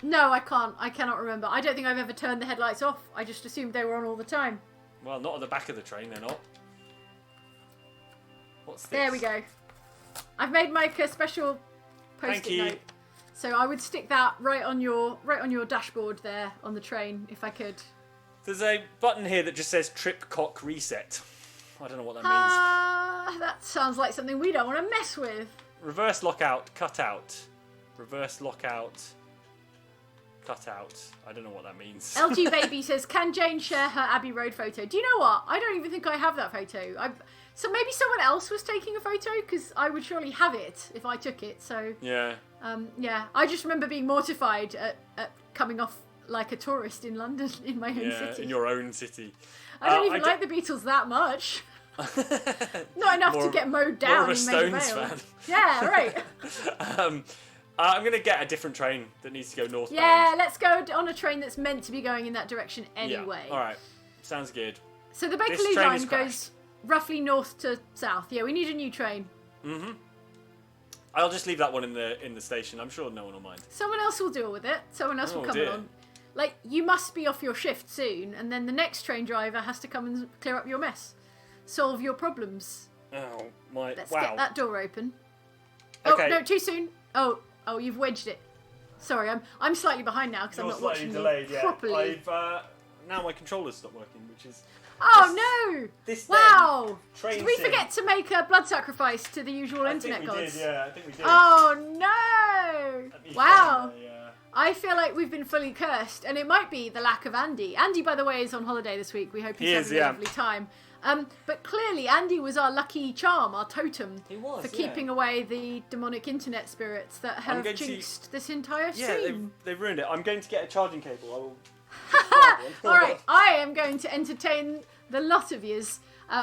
No, I can't. I cannot remember. I don't think I've ever turned the headlights off. I just assumed they were on all the time. Well, not at the back of the train, they're not. What's this? There we go. I've made Mike a special post-it note. So I would stick that right on your dashboard there on the train if I could. There's a button here that just says trip cock reset. I don't know what that means. That sounds like something we don't want to mess with. Reverse lockout, cut out. Reverse lockout, cut out. I don't know what that means. LG Baby says, can Jane share her Abbey Road photo? Do you know what? I don't even think I have that photo. So maybe someone else was taking a photo, because I would surely have it if I took it. So yeah. Yeah. I just remember being mortified at coming off like a tourist in London in my own city. Yeah, in your own city. I don't even like the Beatles that much. Not enough to get mowed down. More of a Stones fan. Yeah, right. I'm going to get a different train that needs to go northbound. Yeah, let's go on a train that's meant to be going in that direction anyway. Yeah. All right. Sounds good. So the Bakerloo line goes roughly north to south. Yeah, we need a new train. Mm-hmm. I'll just leave that one in the station. I'm sure no one will mind. Someone else will deal with it. Someone else will come along. Like, you must be off your shift soon, and then the next train driver has to come and clear up your mess. Solve your problems. Oh, my... Let's get that door open. Okay. Oh, no, too soon. Oh, you've wedged it. Sorry, I'm slightly behind now because I'm not watching you properly. now my controller's stopped working, which is... Oh no! This Wow! Train Did we sim. forget to make a blood sacrifice to the usual internet gods? I think we did. Oh no! Let me Wow! find the, I feel like we've been fully cursed, and it might be the lack of Andy. Andy, by the way, is on holiday this week. We hope he's having a lovely time. But clearly, Andy was our lucky charm, our totem, for keeping away the demonic internet spirits that have jinxed this entire stream. Yeah, they've ruined it. I'm going to get a charging cable. I will. Alright, I am going to entertain the lot of yous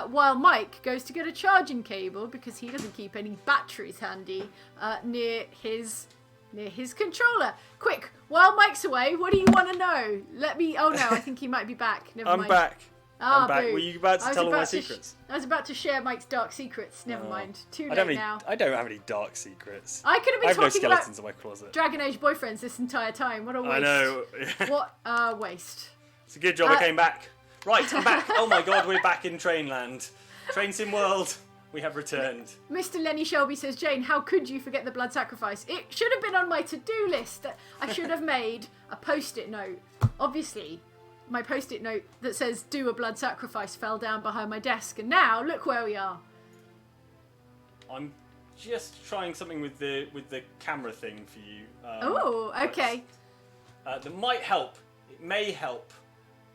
while Mike goes to get a charging cable because he doesn't keep any batteries handy near his controller. Quick, while Mike's away, what do you want to know? Oh no, I think he might be back. Never mind. I'm back. I'm back. Boo. Were you about to tell all my secrets? I was about to share Mike's dark secrets. Never mind. Too late now. I don't have any dark secrets. I could have been I have no talking skeletons about in my closet. Dragon Age boyfriends this entire time. What a waste. I know. What a waste. It's a good job I came back. Right, I'm back. Oh my god, we're back in Trainland. Train Sim World. We have returned. Mr. Lenny Shelby says, Jane, how could you forget the blood sacrifice? It should have been on my to-do list. I should have made a post-it note. Obviously, my post-it note that says, do a blood sacrifice fell down behind my desk. And now, look where we are. I'm just trying something with the camera thing for you. Oh, okay. That might help. It may help,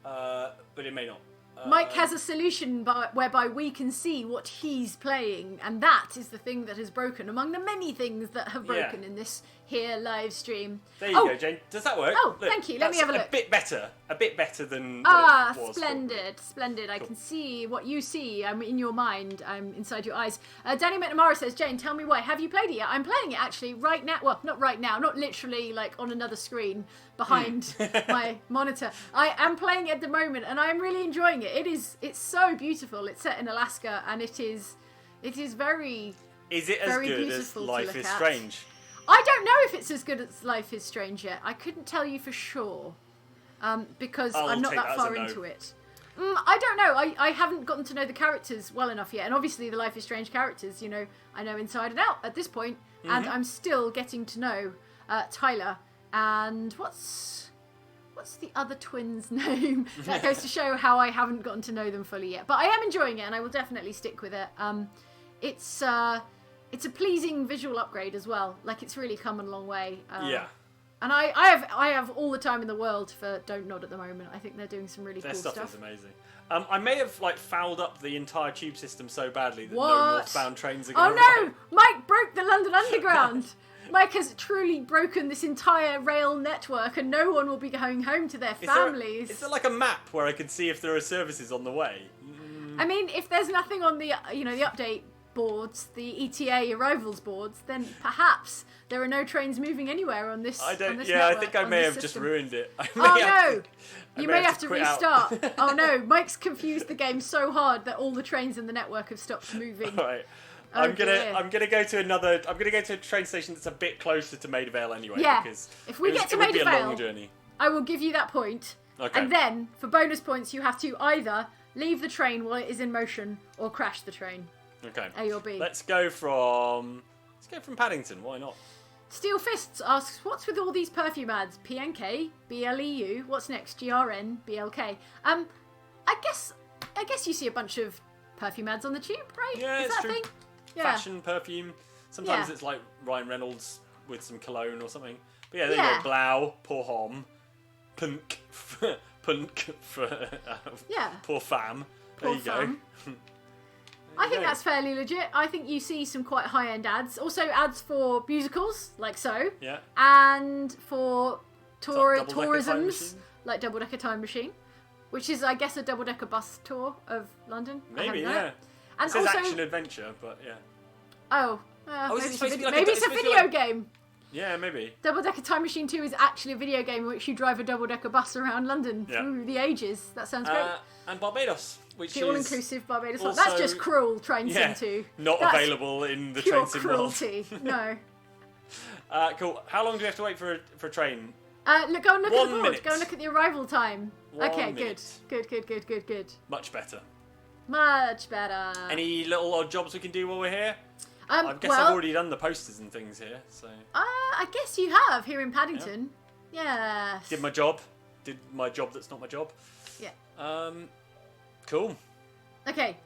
but it may not. Mike has a solution whereby we can see what he's playing, and that is the thing that has broken among the many things that have broken in this here live stream. There you go, Jane. Does that work? Oh, look, thank you. Let me have a look. A bit better than what it was. Splendid. I can see what you see. I'm in your mind. I'm inside your eyes. Danny McNamara says, Jane, tell me why. Have you played it yet? I'm playing it actually right now. Well, not right now. Not literally like on another screen behind my monitor. I am playing it at the moment, and I'm really enjoying it. It's so beautiful. It's set in Alaska, and it is very. Is it as good as Life is Strange? I don't know if it's as good as Life is Strange yet. I couldn't tell you for sure because I'm not that far into it. I don't know. I haven't gotten to know the characters well enough yet. And obviously the Life is Strange characters, I know inside and out at this point. And I'm still getting to know Tyler. And what's the other twin's name? That goes to show how I haven't gotten to know them fully yet. But I am enjoying it and I will definitely stick with it. It's a pleasing visual upgrade as well. Like, it's really come a long way. Yeah. And I have all the time in the world for Don't Nod at the moment. I think they're doing some really cool stuff. Their stuff is amazing. I may have fouled up the entire tube system so badly that no northbound trains are going to Oh no! Mike broke the London Underground! Mike has truly broken this entire rail network and no one will be going home to their families. Is there like a map where I can see if there are services on the way? I mean, if there's nothing on the the update boards, the ETA arrivals boards, then perhaps there are no trains moving anywhere on this. I don't. On this yeah, network, I think I may have just ruined it. You may have to restart. Oh no, Mike's confused the game so hard that all the trains in the network have stopped moving. All right. I'm gonna go to a train station that's a bit closer to Maida Vale anyway. Yeah. Because if we get to Maida Vale, Maida a long journey. I will give you that point. Okay. And then for bonus points, you have to either leave the train while it is in motion or crash the train. Okay. A or B. Let's go from Paddington. Why not? Steel Fists asks, what's with all these perfume ads? PNK, BLEU, what's next? GRN, BLK. I guess you see a bunch of perfume ads on the tube, right? Yeah, is it's that true. a thing? Yeah. Fashion, perfume. Sometimes it's like Ryan Reynolds with some cologne or something. But yeah, there you go. Blau, pour homme, punk for pour femme. There you go. I think that's fairly legit. I think you see some quite high-end ads. Also ads for musicals, like so. Yeah. And for Double-decker tourisms, like Double-Decker Time Machine, which is, I guess, a double-decker bus tour of London. Maybe, yeah. And it says also, action-adventure, but yeah. Oh, maybe it's a supposed to be video game. Yeah, maybe. Double-Decker Time Machine 2 is actually a video game in which you drive a double-decker bus around London through the ages. That sounds great. And Barbados, which the all-inclusive Barbados one. also, That's just cruel, Train Sim 2. Not available in the Train Sim world. Cruelty. No. Cool. How long do we have to wait for a train? Look, go and look at the board. minute. Go and look at the arrival time. 1 okay, minute. Good. Much better. Much better. Any little odd jobs we can do while we're here? I guess well, I've already done the posters and things here, so. I guess you have here in Paddington. Yeah. Did my job. did my job that's not my job. Yeah. Cool. Okay.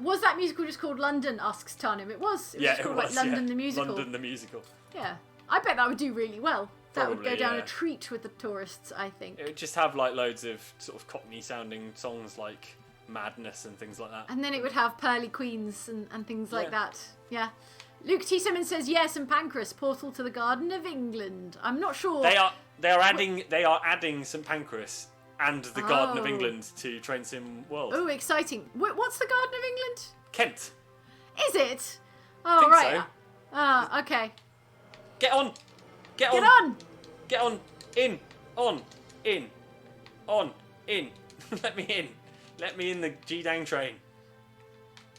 Was that musical just called London? Asks Tarnum. It was. It was just called like London the Musical. London the Musical. Yeah. I bet that would do really well. That would Probably, go down yeah. a treat with the tourists, I think. It would just have like loads of sort of Cockney sounding songs like Madness and things like that. And then it would have Pearly Queens and things like Yeah. that. Yeah. Luke T. Simmons says, yes, and Pancras, portal to the Garden of England. I'm not sure. They are adding St Pancras and the Garden of England to Train Sim World. Oh, exciting. What's the Garden of England? Kent. Is it? Oh, Think right. so. Okay. Get on. Get Get on. on. Get on. In. On. In. On. In. Let me in. Let me in the G-Dang train.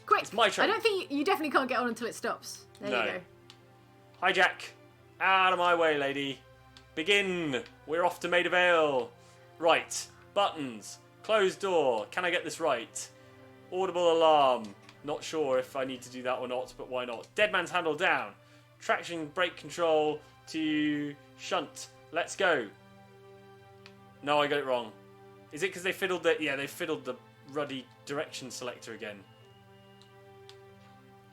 Quick. It's my train. I don't think you definitely can't get on until it stops. There No. you go. Hijack. Out of my way, lady. Begin. We're off to Maida Vale. Right. Buttons. Closed door. Can I get this right? Audible alarm. Not sure if I need to do that or not, but why not? Dead man's handle down. Traction brake control to shunt. Let's go. No, I got it wrong. Is it because they fiddled the... Yeah, they fiddled the ruddy direction selector again.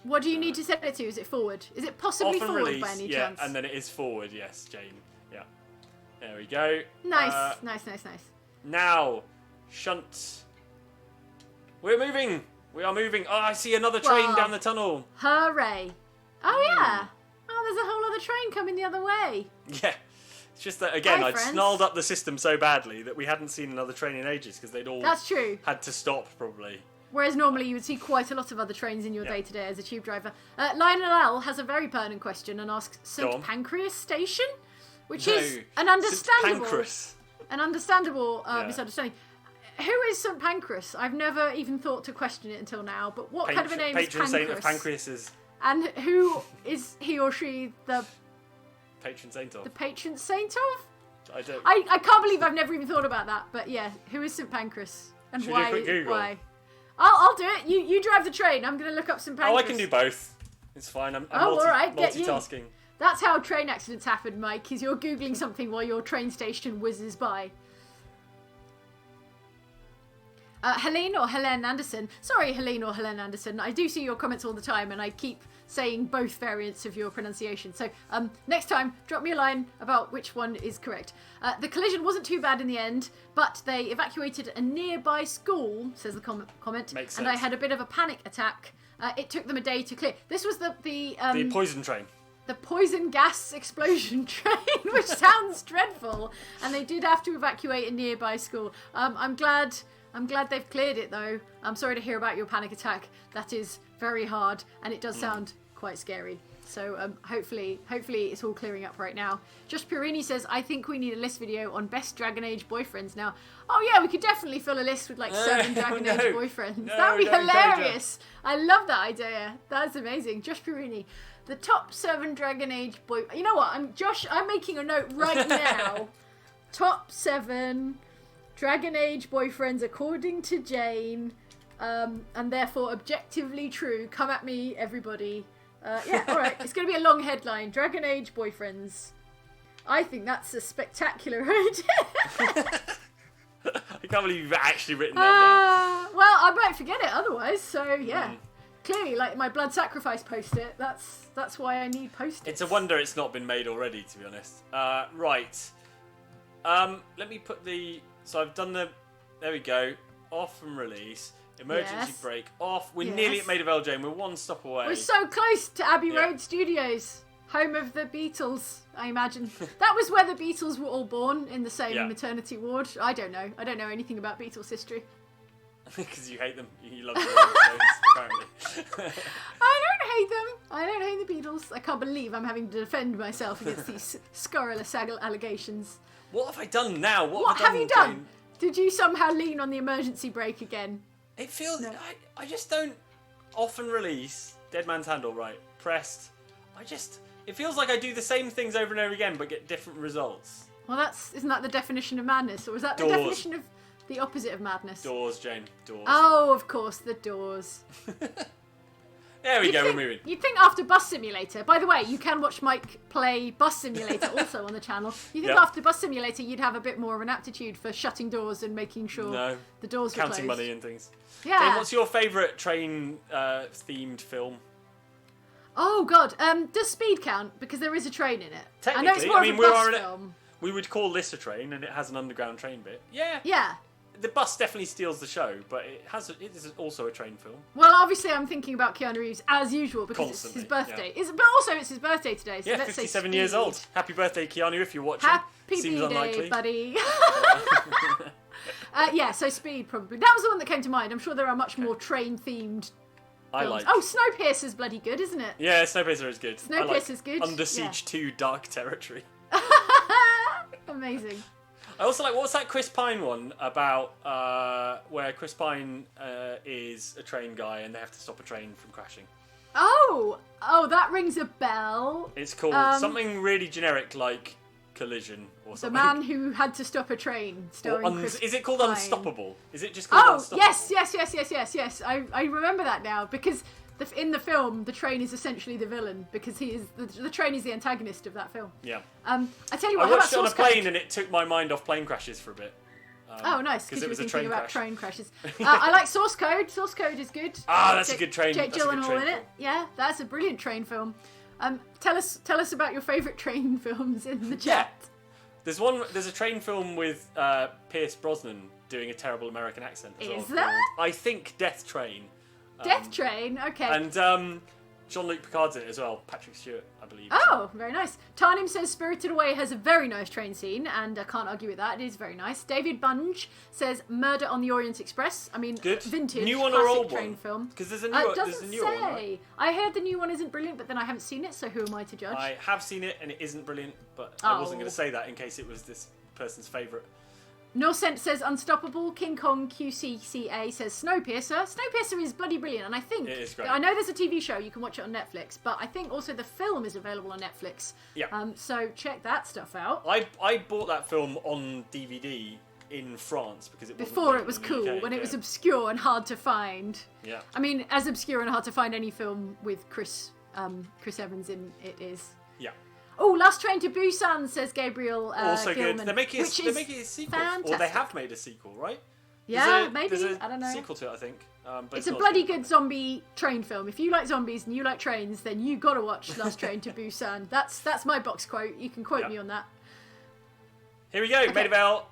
What do you need to set it to? Is it forward? Is it possibly Off and forward release. by any Yeah, chance? and then it is forward. Yes, Jane. Yeah. There we go. Nice. Nice. Now, shunt. We're moving. We are moving. Oh, I see another train Wow. down the tunnel. Hooray. Oh, yeah. Oh, there's a whole other train coming the other way. Yeah. It's just that, again, Hi, I'd friends. snarled up the system so badly that we hadn't seen another train in ages because they'd all That's true. had to stop, probably. Whereas normally you would see quite a lot of other trains in your Yeah. day-to-day as a tube driver. Lionel L has a very pertinent question and asks, Go St on. Pancras Station? Which No, is an St. understandable, Pancras. an understandable Yeah. misunderstanding. Who is St Pancras? I've never even thought to question it until now, but what kind of a name is Patron saint of Pancras? Pancras is And who is he or she the patron saint of. patron saint of? I don't. I can't believe I've never even thought about that, but yeah, who is St Pancras? And Should we do a why? quick Google? Why? I'll do it. You drive the train. I'm going to look up St Pancras. Oh, I can do both. It's fine. I'm Oh, all right, get you. multitasking. That's how train accidents happen, Mike, is you're Googling something while your train station whizzes by. Helene or Helene Anderson. Sorry, Helene or Helene Anderson. I do see your comments all the time, and I keep saying both variants of your pronunciation. So next time, drop me a line about which one is correct. The collision wasn't too bad in the end, but they evacuated a nearby school, says the comment, Makes and I sense. had a bit of a panic attack. It took them a day to clear. This was the The poison train. the poison gas explosion train, which sounds dreadful, and they did have to evacuate a nearby school. I'm glad they've cleared it though. I'm sorry to hear about your panic attack. That is very hard, and it does sound quite scary. So hopefully it's all clearing up right now. Josh Purini says, I think we need a list video on best Dragon Age boyfriends now. Oh yeah, we could definitely fill a list with like 7 Dragon no. Age boyfriends. No, That would be don't, hilarious. I love that idea. That's amazing. Josh Purini. The top 7 Dragon Age boy... You know what? I'm making a note right now. Top 7 Dragon Age boyfriends according to Jane. And therefore objectively true. Come at me, everybody. Yeah, alright. It's going to be a long headline. Dragon Age boyfriends. I think that's a spectacular idea. I can't believe you've actually written that down. Well, I might forget it otherwise, so yeah. Clearly, like my blood sacrifice post-it, that's why I need post-its. It's a wonder it's not been made already, to be honest. Right. Let me put the... So I've done the... There we go. Off and release. Emergency Yes. brake. Off. We're Yes. nearly at Maida Vale, Jane. We're one stop away. We're so close to Abbey Yeah. Road Studios, home of the Beatles, I imagine. That was where the Beatles were all born, in the same Yeah. maternity ward. I don't know. I don't know anything about Beatles history. Because you hate them. You love the Rolling Stones, apparently. I don't hate them. I don't hate the Beatles. I can't believe I'm having to defend myself against these scurrilous allegations. What have I done now? What have I have you done? Jane? Did you somehow lean on the emergency brake again? It feels... No. I just don't... Off and release. Dead man's handle, right. Pressed. It feels like I do the same things over and over again, but get different results. Well, isn't that the definition of madness? Or is that the Doors. definition of the opposite of madness? Doors, Jane. Doors. Oh, of course, the doors. There we go, we're moving. You'd think after Bus Simulator, by the way, you can watch Mike play Bus Simulator also on the channel. You think after Bus Simulator you'd have a bit more of an aptitude for shutting doors and making sure the doors were counting closed. money and things. Yeah. Dave, what's your favourite train themed film? Oh god, does Speed count? Because there is a train in it. Technically, I know it's more of a bus film. We would call this a train, and it has an underground train bit. Yeah. Yeah. The bus definitely steals the show, but it is also a train film. Well, obviously, I'm thinking about Keanu Reeves as usual because Constantly, it's his birthday. But also, it's his birthday today. So yeah, let's 57 say years Speed. old. Happy birthday, Keanu, if you're watching. Happy Seems unlikely. birthday, buddy. Yeah, so Speed probably. That was the one that came to mind. I'm sure there are much more train-themed films. Oh, Snowpiercer's bloody good, isn't it? Yeah, Snowpiercer is good. Snowpiercer's good. Under Siege 2 Dark Territory. Amazing. I also like, what's that Chris Pine one about where Chris Pine is a train guy and they have to stop a train from crashing? Oh, that rings a bell. It's called something really generic like Collision or something. The Man Who Had to Stop a Train, starring Chris Is it called Pine. Unstoppable? Is it just called Unstoppable? Yes. I remember that now because in the film the train is essentially the villain because he is the train is the antagonist of that film. Yeah. I tell you what, I how watched about it on a Source plane Code? and it took my mind off plane crashes for a bit. Oh, nice, because it you were was a thinking train about crash. train crashes. I like Source Code. Source Code is good. Ah, that's a good train. Jake That's a good Gyllenhaal train in it. film. Yeah, that's a brilliant train film. Tell us about your favourite train films in the chat. There's a train film with Pierce Brosnan doing a terrible American accent as well. Is there? called, I think Death Train. Death Train, okay. And Jean-Luc Picard's in it as well. Patrick Stewart, I believe. Oh, very nice. Tarnim says Spirited Away has a very nice train scene, and I can't argue with that. It is very nice. David Bunge says Murder on the Orient Express. I mean, Good. vintage, New one classic or old train one? film. Because there's a It new doesn't newer say. one, right? I heard the new one isn't brilliant, but then I haven't seen it, so who am I to judge? I have seen it and it isn't brilliant, but I wasn't going to say that in case it was this person's favourite. No Sense says Unstoppable. King Kong QCCA says Snowpiercer. Snowpiercer is bloody brilliant, and I think It is great. I know there's a TV show you can watch it on Netflix, but I think also the film is available on Netflix. Yeah. So check that stuff out. I bought that film on DVD in France because it wasn't Before made it was in the cool, UK, when it yeah. was obscure and hard to find. Yeah. I mean, as obscure and hard to find any film with Chris Evans in it is. Yeah. Oh, Last Train to Busan says Gabriel. Also Gilman, good. They're making a which sequel, fantastic. or they have made a sequel, right? Yeah, There's maybe. a I don't know. sequel to it, I think. But It's a not bloody as good zombie train film. If you like zombies and you like trains, then you got to watch Last Train to Busan. That's my box quote. You can quote me on that. Here we go. Made a bell.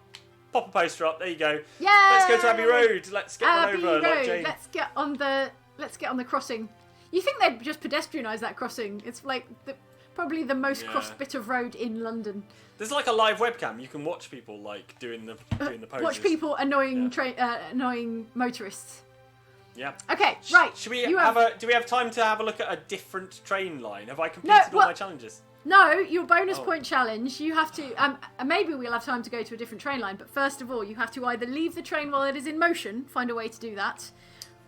Pop a poster up. There you go. Yeah. Let's go to Abbey Road. Let's get Abbey one over. Road. Like Jane. Let's get on the crossing. You think they'd just pedestrianise that crossing? It's like probably the most crossed bit of road in London. There's like a live webcam. You can watch people like doing the poses. Watch people annoying annoying motorists. Yeah. Okay, right. Should we do we have time to have a look at a different train line? Have I completed all well- my challenges? No, your bonus point challenge, you have to, maybe we'll have time to go to a different train line, but first of all, you have to either leave the train while it is in motion, find a way to do that,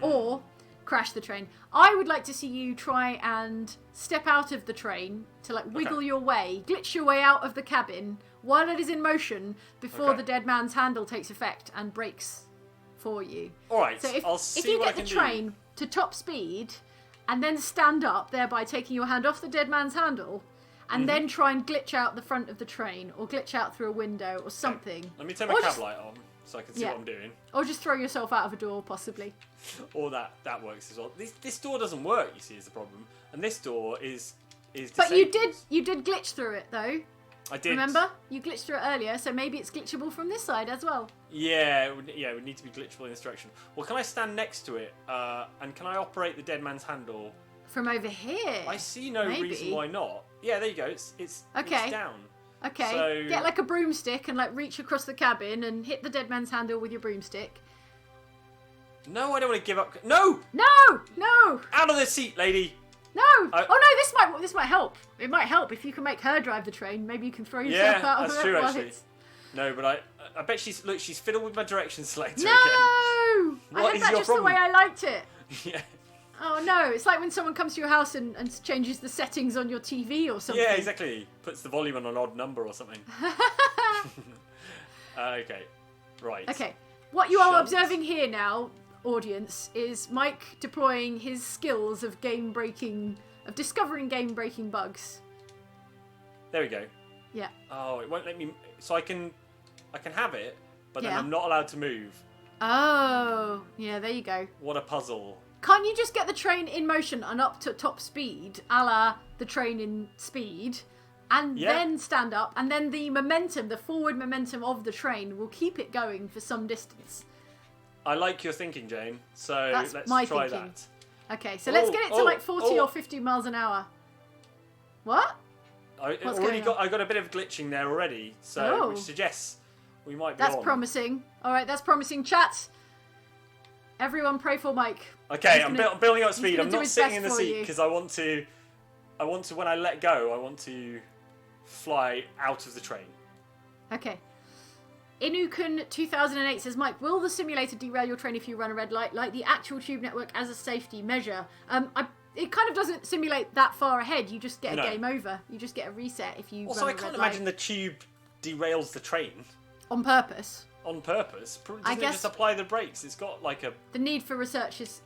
or crash the train. I would like to see you try and step out of the train to like wiggle your way, glitch your way out of the cabin while it is in motion before the dead man's handle takes effect and brakes for you. Alright, So I'll see if you what I get the can train to top speed and then stand up, thereby taking your hand off the dead man's handle, and then try and glitch out the front of the train, or glitch out through a window, or something. Let me turn my Or cab just- light on so I can see what I'm doing. Or just throw yourself out of a door, possibly. Or that works as well. This door doesn't work, you see, is the problem. And this door is But disabled. you did glitch through it, though. I did. Remember? You glitched through it earlier, so maybe it's glitchable from this side as well. Yeah, it would need to be glitchable in this direction. Well, can I stand next to it? And can I operate the dead man's handle? From over here. I see no maybe. reason why not. Yeah, there you go. It's Okay. down. Okay, So- get like a broomstick and like reach across the cabin and hit the dead man's handle with your broomstick. No, I don't want to give up. No! No! Out of the seat, lady! No! Oh no, this might help. It might help if you can make her drive the train. Maybe you can throw yourself out of that's it true, while actually. it's- No, but I bet she's fiddled with my direction selector No! again. I What had is that your just problem? the way I liked it. Yeah. Oh no, it's like when someone comes to your house and changes the settings on your TV or something. Yeah, exactly. Puts the volume on an odd number or something. Okay. Right. Okay. What you are Shunt. observing here now, audience is Mike deploying his skills of discovering game-breaking bugs. There we go. Yeah. Oh, it won't let me. So I can have it, but then Yeah. I'm not allowed to move. Oh, yeah, there you go. What a puzzle. Can't you just get the train in motion and up to top speed, a la the train in Speed, and then stand up, and then the forward momentum of the train will keep it going for some distance? I like your thinking, Jane. So That's let's my try thinking. that. Okay, so let's get it to like 40 or 50 miles an hour. What? I got a bit of glitching there already, so which suggests we might be That's on. promising. All right, that's promising. Chat. Everyone pray for Mike. Okay, I'm building up speed. gonna I'm do not his sitting best in the for seat you. because I want to when I let go, I want to fly out of the train. Okay. Inukun 2008 says, Mike, will the simulator derail your train if you run a red light, like the actual tube network as a safety measure? It kind of doesn't simulate that far ahead. You just get a game over. You just get a reset if you Also, run I a red can't light. imagine the tube derails the train On purpose. on purpose. Doesn't I it guess- just apply the brakes? It's got like a... The need for research is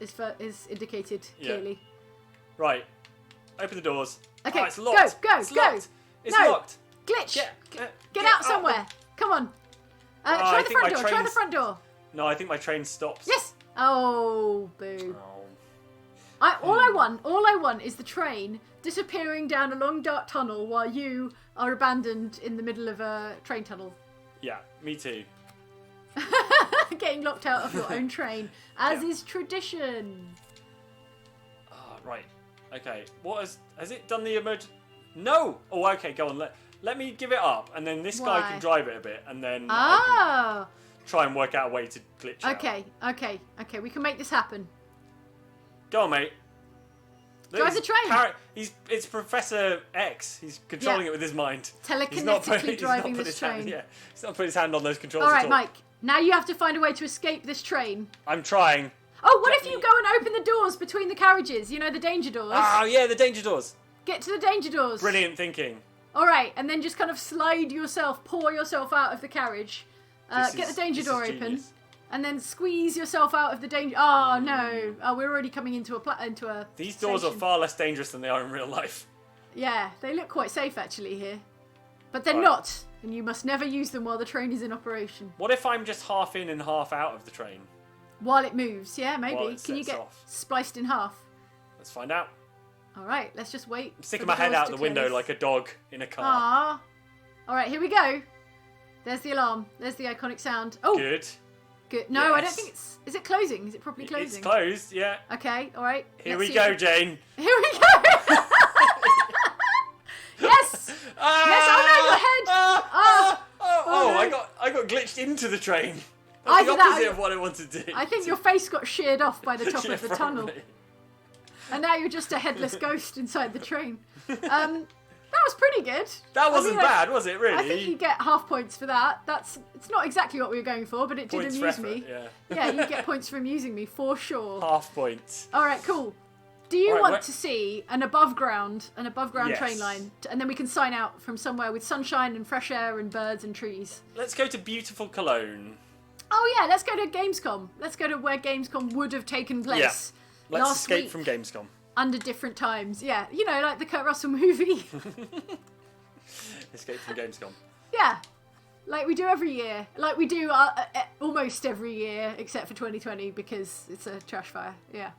indicated clearly. Right. Open the doors. Okay, Oh, it's locked. go, It's go. locked. It's No. locked. Glitch! Get Get out somewhere! Come on. I Try the think front my door. Try the train's- front door. No, I think my train stops. Yes! Oh, boo. Oh. All I want is the train disappearing down a long dark tunnel while you are abandoned in the middle of a train tunnel. Yeah, me too. Getting locked out of your own train, as is tradition. Ah, right. Okay. What has it done the emergency? No. Oh, okay. Go on. Let me give it up, and then this guy Why? can drive it a bit, and then I Oh. can try and work out a way to glitch out. Okay. We can make this happen. Go on, mate. Drive the train. It's Professor X. He's controlling it with his mind. Telekinetically driving put this his hand- train. yeah, he's not put his hand on those controls All at right, all. Mike. Now you have to find a way to escape this train. I'm trying. Oh, what if you go and open the doors between the carriages? You know, the danger doors. Oh, yeah, the danger doors. Get to the danger doors. Brilliant thinking. All right, and then just kind of pour yourself out of the carriage. Get the danger door open, genius. and then squeeze yourself out of the danger. Oh no! Oh, we're already coming into a. These doors are station. far less dangerous than they are in real life. Yeah, they look quite safe actually here, but they're Right. not, and you must never use them while the train is in operation. What if I'm just half in and half out of the train? While it moves, yeah, maybe. While it Can you sets get off. spliced in half? Let's find out. All right, let's just wait. I'm sticking for my head doors out to the window close. like a dog in a car. Ah. All right, here we go. There's the alarm. There's the iconic sound. Oh, Good. good. No, I don't Yes. think it's. Is it closing? Is it properly closing? It's closed, yeah. Okay. All right. Here let's we see go, if- Jane. Here we go. Yes. Ah! Yes, oh no, your head! Ah! Oh, no. I got glitched into the train. I That's the did that. opposite of what I wanted to do. I think your face got sheared off by the top Yeah, of the tunnel, probably. and now you're just a headless ghost inside the train. That was pretty good. That wasn't I mean, bad, was it, really? I think you get half points for that. It's not exactly what we were going for, but it Points did for amuse effort, me. yeah. Yeah, you get points for amusing me for sure. Half points. All right, cool. Do you Right, want where- to see an above ground Yes. train line, and then we can sign out from somewhere with sunshine and fresh air and birds and trees? Let's go to beautiful Cologne. Oh yeah, let's go to Gamescom. Let's go to where Gamescom would have taken place. Yeah. Let's last escape week from Gamescom. under different times. Yeah, you know, like the Kurt Russell movie. Escape from Gamescom. Yeah, like we do every year. Like we do almost every year, except for 2020 because it's a trash fire. Yeah.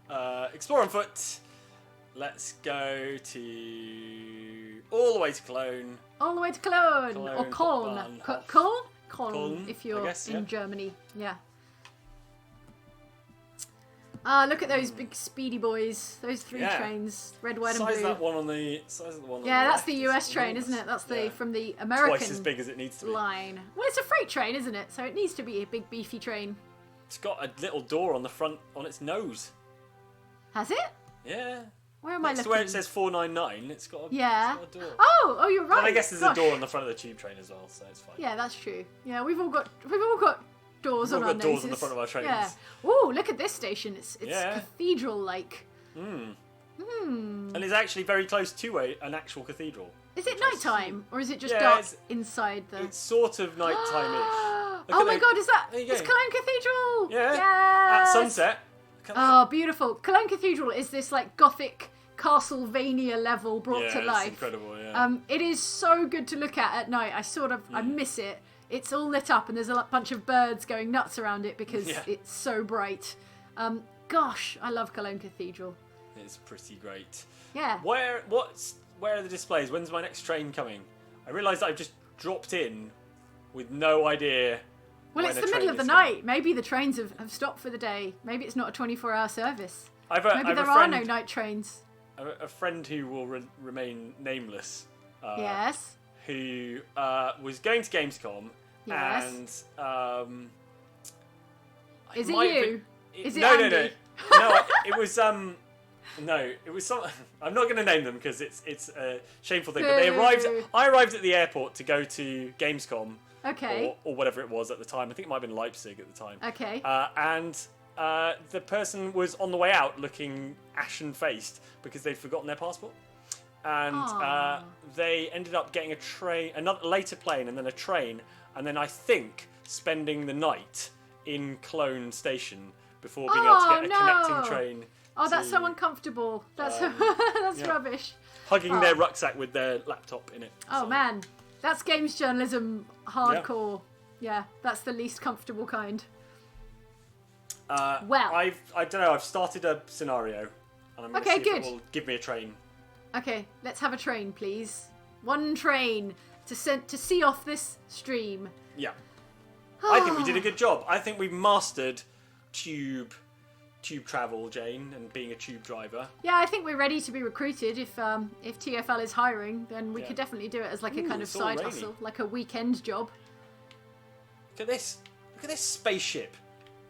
Explore on foot. Let's go to all the way to Cologne. All the way to Cologne, Cologne, or Cologne. Bahnhof. Cologne? Cologne, if you're I guess, in yeah. Germany. Yeah. Look at those big speedy boys. Those three Yeah. trains, red, white, and Size blue. that one on the size of the one. on Yeah, the that's left the is US train, enormous. isn't it? That's the Yeah. from the American Twice as big as it needs to be. line. Well, it's a freight train, isn't it? So it needs to be a big beefy train. It's got a little door on the front on its nose. Has it? Yeah. Where am I Next to looking? where it says 499, it's got a, Yeah. it's got a door. Oh, you're right. And I guess there's Gosh. a door on the front of the tube train as well, so it's fine. Yeah, that's true. Yeah, we've all got doors We've on all our got doors noses. on the front of our trains. Yeah. Ooh, look at this station. It's Yeah. cathedral-like. And it's actually very close to an actual cathedral. Is it nighttime or is it just Yeah, dark it's- inside the? It's sort of nighttime-ish. Oh my God! Is that? There you It's go. Cologne Cathedral. Yeah. Yeah. At sunset. Oh, beautiful. Cologne Cathedral is this like Gothic Castlevania level brought to life. It's incredible, yeah. It is so good to look at night. I miss it. It's all lit up and there's a bunch of birds going nuts around it because it's so bright. Gosh, I love Cologne Cathedral. It's pretty great. Yeah. Where are the displays? When's my next train coming? I realised that I've just dropped in with no idea. Well, it's the middle of the night. Maybe the trains have stopped for the day. Maybe it's not a 24-hour service. Maybe there are no night trains. A friend who will remain nameless. Yes. Who was going to Gamescom. Yes. And is it you? Is it no, Andy? No, it was no, it was some. I'm not going to name them because it's a shameful thing. But they arrived. I arrived at the airport to go to Gamescom. Okay. Or whatever it was at the time. I think it might have been Leipzig at the time. Okay. And the person was on the way out looking ashen-faced because they'd forgotten their passport. And they ended up getting a train, another later plane, and then a train, and then I think spending the night in Cologne station before being able to get a connecting train. Oh, that's so uncomfortable. That's that's rubbish. Hugging their rucksack with their laptop in it. Oh man, that's games journalism hardcore. Yeah, that's the least comfortable kind. Well, I don't know. I've started a scenario, and I'm going to see if it will give me a train. Okay, let's have a train, please. One train to see off this stream. Yeah, I think we did a good job. I think we've mastered tube travel, Jane, and being a tube driver. Yeah, I think we're ready to be recruited. If TFL is hiring, then we could definitely do it as like a kind of side hustle, like a weekend job. Look at this! Look at this spaceship!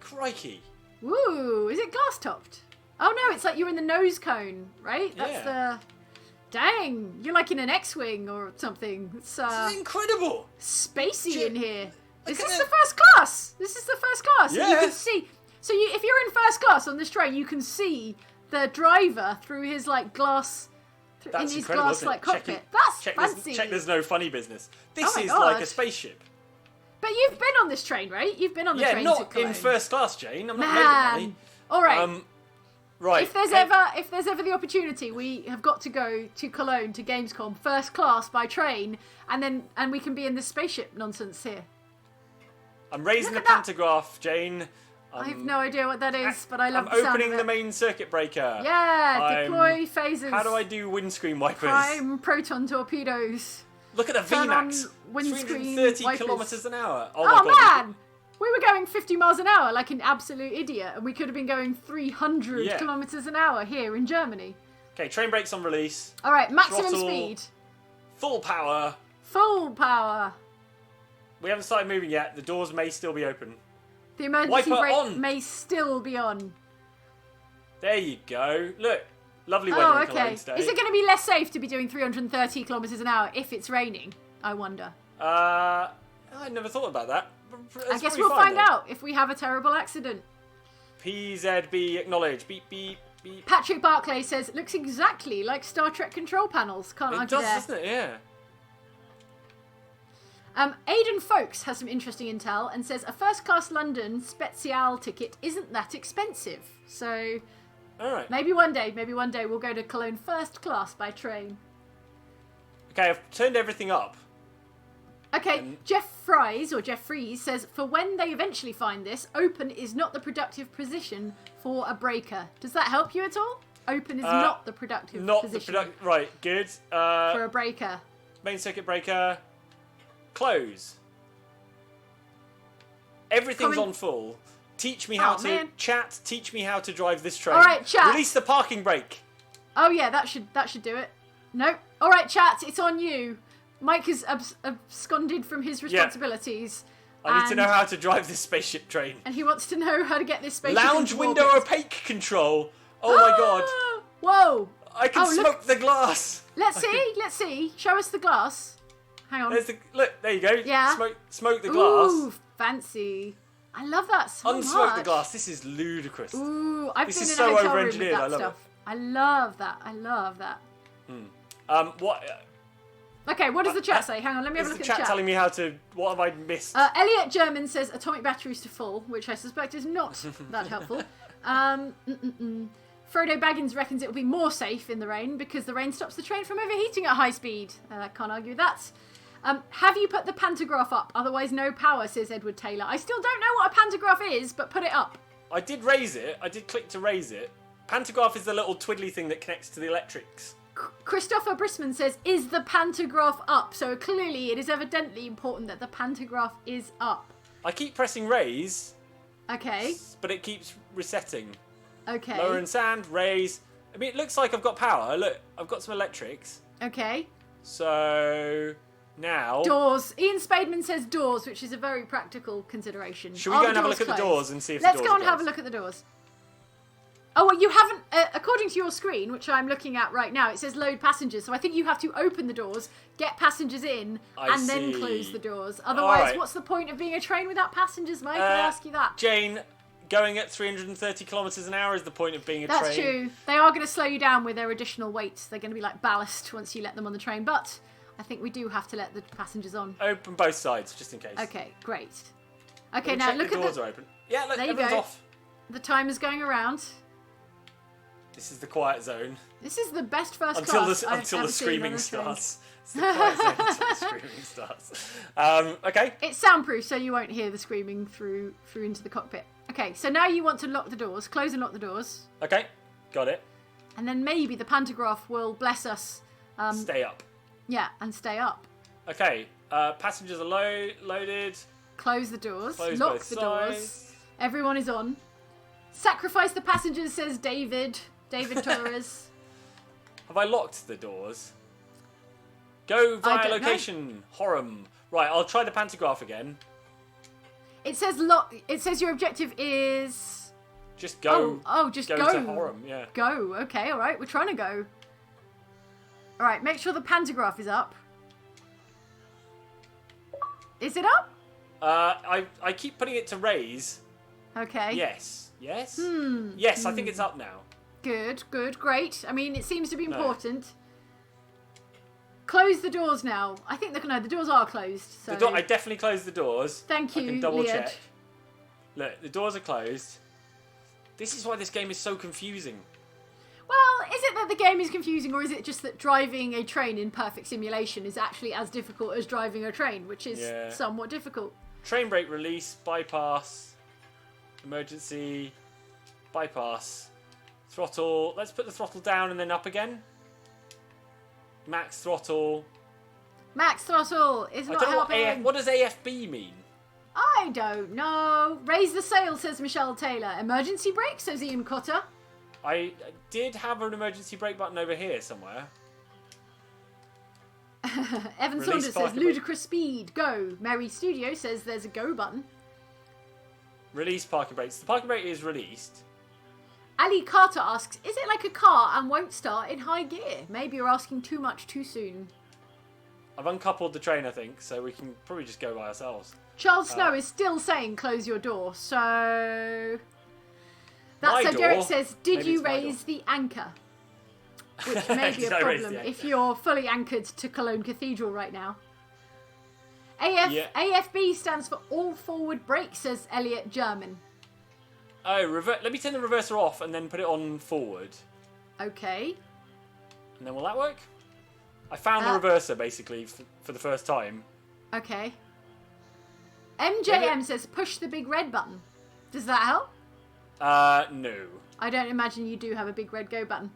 Crikey! Woo! Is it glass topped? Oh no, it's like you're in the nose cone, right? That's the. Dang, you're like in an X-wing or something. It's this is incredible. Spacey in here. Is this the first class? This is the first class. Yeah. You can see. So if you're in first class on this train, you can see the driver through his like glass, in his glass like cockpit. That's fancy. Check there's no funny business. This is like a spaceship. But you've been on this train, right? You've been on the train to Cologne. Yeah, not in first class, Jane. I'm not made of money. All right. Right. If there's ever the opportunity, we have got to go to Cologne to Gamescom first class by train, and we can be in this spaceship nonsense here. I'm raising the pantograph, Jane. I have no idea what that is, but I love the sound of it. I'm opening the main circuit breaker. Yeah, deploy phasers. How do I do windscreen wipers? Prime proton torpedoes. Look at the VMAX. Windscreen 330 wipers. kilometers an hour. Oh my God. Man! We were going 50 miles an hour like an absolute idiot, and we could have been going 300 kilometers an hour here in Germany. Okay, train brakes on release. All right, maximum Throttle, speed. Full power. Full power. We haven't started moving yet. The doors may still be open. The emergency brake may still be on. There you go. Look, lovely weather in Cologne today. Is it going to be less safe to be doing 330 kilometers an hour if it's raining? I wonder. I never thought about that. I guess we'll find out if we have a terrible accident. PZB acknowledge. Beep, beep, beep. Patrick Barclay says, looks exactly like Star Trek control panels. Can't argue there. It does, doesn't it? Yeah. Aidan Folks has some interesting intel and says a first-class London Special ticket isn't that expensive. So, all right. Maybe one day we'll go to Cologne first class by train. Okay, I've turned everything up. Okay, Jeff Fries says, for when they eventually find this, open is not the productive position for a breaker. Does that help you at all? Open is not the productive position. Right, good. For a breaker. Main circuit breaker. Close. Everything's on full. Teach me how to chat. Teach me how to drive this train. All right, chat. Release the parking brake. Oh yeah, that should do it. No. All right, chat. It's on you. Mike has absconded from his responsibilities. Yeah. I need to know how to drive this spaceship train. And he wants to know how to get this spaceship. Lounge window opaque control. Oh my God. Whoa. I can smoke the glass. Let's see. Show us the glass. Hang on. Look, there you go. Yeah. Smoke the glass. Ooh, fancy. I love that so much. Unsmoke the glass. This is ludicrous. Ooh, I've been in a hotel room with that stuff. I love that. What? Okay, what does the chat say? Hang on, let me have a look at the chat. Telling me how to... What have I missed? Elliot German says atomic batteries to full, which I suspect is not that helpful. Frodo Baggins reckons it will be more safe in the rain because the rain stops the train from overheating at high speed. Can't argue with that. Have you put the pantograph up? Otherwise no power, says Edward Taylor. I still don't know what a pantograph is, but put it up. I did raise it. I did click to raise it. Pantograph is the little twiddly thing that connects to the electrics. Christopher Brisman says, is the pantograph up? So clearly it is evidently important that the pantograph is up. I keep pressing raise. Okay. But it keeps resetting. Okay. Lower in sand, raise. I mean, it looks like I've got power. Look, I've got some electrics. Okay. So now... Doors. Ian Spademan says doors, which is a very practical consideration. Should we go and have a look at the doors and see if Let's the doors go and are have a look at the doors. Oh, well, you haven't... according to your screen, which I'm looking at right now, it says load passengers. So I think you have to open the doors, get passengers in, and then close the doors. Otherwise, what's the point of being a train without passengers, Mike? I ask you that. Jane, going at 330 kilometres an hour is the point of being a train. That's true. They are going to slow you down with their additional weights. They're going to be like ballast once you let them on the train. But I think we do have to let the passengers on. Open both sides, just in case. Okay, great. Okay, now look at the... doors are open. Yeah, look, there you everyone's go. off. The timer's going around. This is the quiet zone. This is the best first until class until the screaming starts. It's the quiet zone until the screaming starts. Okay. It's soundproof, so you won't hear the screaming through into the cockpit. Okay, so now you want to lock the doors, close and lock the doors. Okay, got it. And then maybe the pantograph will bless us. Stay up. Yeah, and stay up. Okay, passengers are loaded. Close the doors. Close lock both the sides. doors. Everyone is on. Sacrifice the passengers, says David. David Torres. Have I locked the doors? Go via location. Horham. Right, I'll try the pantograph again. It says lock. It says your objective is... Just go. Oh, just go. Go to Horham, yeah. Go. Okay, all right. We're trying to go. All right, make sure the pantograph is up. Is it up? I keep putting it to raise. Okay. Yes. Yes? Yes, I think it's up now. Good, great. I mean, it seems to be important. Close the doors now. I think the doors are closed. So. I definitely closed the doors. Thank you, I can double Leod. check. Look, the doors are closed. This is why this game is so confusing. Well, is it that the game is confusing, or is it just that driving a train in perfect simulation is actually as difficult as driving a train, which is somewhat difficult? Train brake release, bypass, emergency, bypass, throttle. Let's put the throttle down and then up again. Max throttle. Max throttle is not helping. What does AFB mean? I don't know. Raise the sail, says Michelle Taylor. Emergency brake, says Ian Cotter. I did have an emergency brake button over here somewhere. Evan Saunders says ludicrous speed, go. Mary Studio says there's a go button. Release parking brakes. The parking brake is released. Ali Carter asks, is it like a car and won't start in high gear? Maybe you're asking too much too soon. I've uncoupled the train, I think, so we can probably just go by ourselves. Charles Snow is still saying close your door, so... That's so Derek says, did you raise the anchor? Which may be a problem if you're fully anchored to Cologne Cathedral right now. AFB stands for all forward brake, says Elliot German. Oh, let me turn the reverser off and then put it on forward. Okay. And then will that work? I found the reverser, basically, for the first time. Okay. MJM says push the big red button. Does that help? No. I don't imagine you do have a big red go button.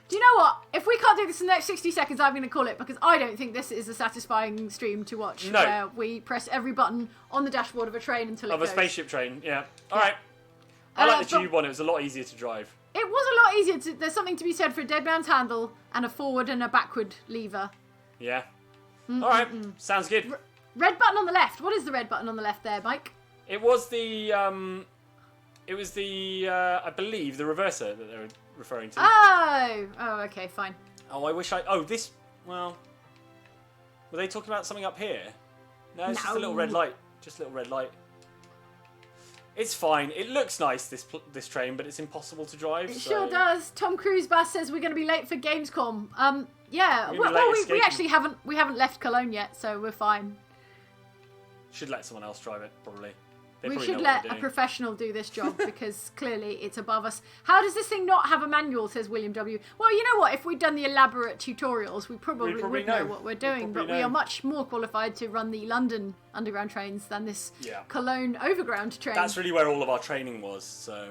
Do you know what? If we can't do this in the next 60 seconds, I'm going to call it, because I don't think this is a satisfying stream to watch. No. Where we press every button on the dashboard of a train until it goes. Of a spaceship train, yeah. Alright. I like the tube one. It was a lot easier to drive. It was a lot easier. There's something to be said for a dead man's handle and a forward and a backward lever. Yeah. Alright. Sounds good. Red button on the left. What is the red button on the left there, Mike? It was the... I believe, the reverser that they were referring to. Oh, okay, fine. Oh, I wish I... Oh, this... Well... Were they talking about something up here? No, it's just a little red light. Just a little red light. It's fine. It looks nice, this train, but it's impossible to drive. It sure does. Tom Cruise Bass says we're going to be late for Gamescom. Yeah. We're gonna be Well, late we actually haven't left Cologne yet, so we're fine. Should let someone else drive it, probably. We should let a professional do this job because clearly it's above us. How does this thing not have a manual, says William W. Well, you know what? If we'd done the elaborate tutorials, we probably would know what we're doing. But we are much more qualified to run the London Underground trains than this Cologne Overground train. That's really where all of our training was. So,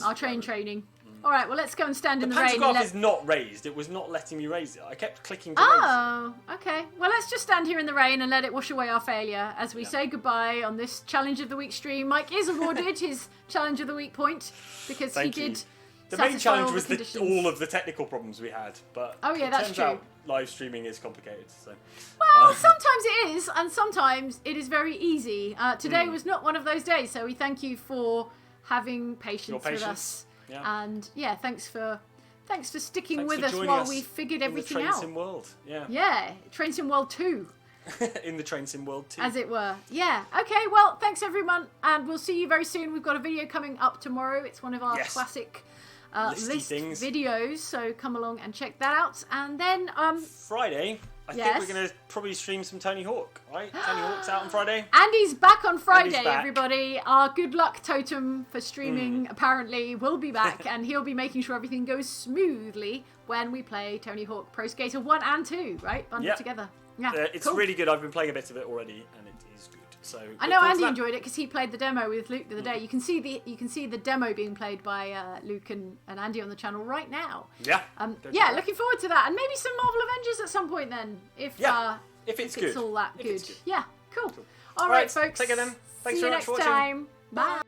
our training. All right, well, let's go and stand in the rain. The pantograph is not raised. It was not letting me raise it. I kept clicking to raise it. Oh, okay. Well, let's just stand here in the rain and let it wash away our failure as we say goodbye on this Challenge of the Week stream. Mike is awarded his Challenge of the Week point because he did. The main challenge was all of the technical problems we had, but that's turns true. out live streaming is complicated. So. Well, sometimes it is, and sometimes it is very easy. Today was not one of those days, so we thank you for having patience with us. Yeah. And thanks for sticking with us while we figured everything out. In the Train Sim world, Train Sim World 2. In the Train Sim world 2. As it were. Yeah. Okay, well, thanks everyone, and we'll see you very soon. We've got a video coming up tomorrow. It's one of our classic list videos, so come along and check that out. And then Friday, I think we're going to probably stream some Tony Hawk, right? Tony Hawk's out on Friday. Andy's back on Friday, everybody. Our good luck totem for streaming apparently will be back, and he'll be making sure everything goes smoothly when we play Tony Hawk Pro Skater 1 and 2, right? Bundled together. Yeah, it's really good. I've been playing a bit of it already, and it is good. So I know Andy enjoyed it because he played the demo with Luke the other day. You can see the demo being played by Luke and Andy on the channel right now. Yeah. Looking forward to that, and maybe some Marvel Avengers at some point then, if it's all that good. Yeah, cool. All right, folks. Take care then. Thanks See very you much for next watching. time. Bye.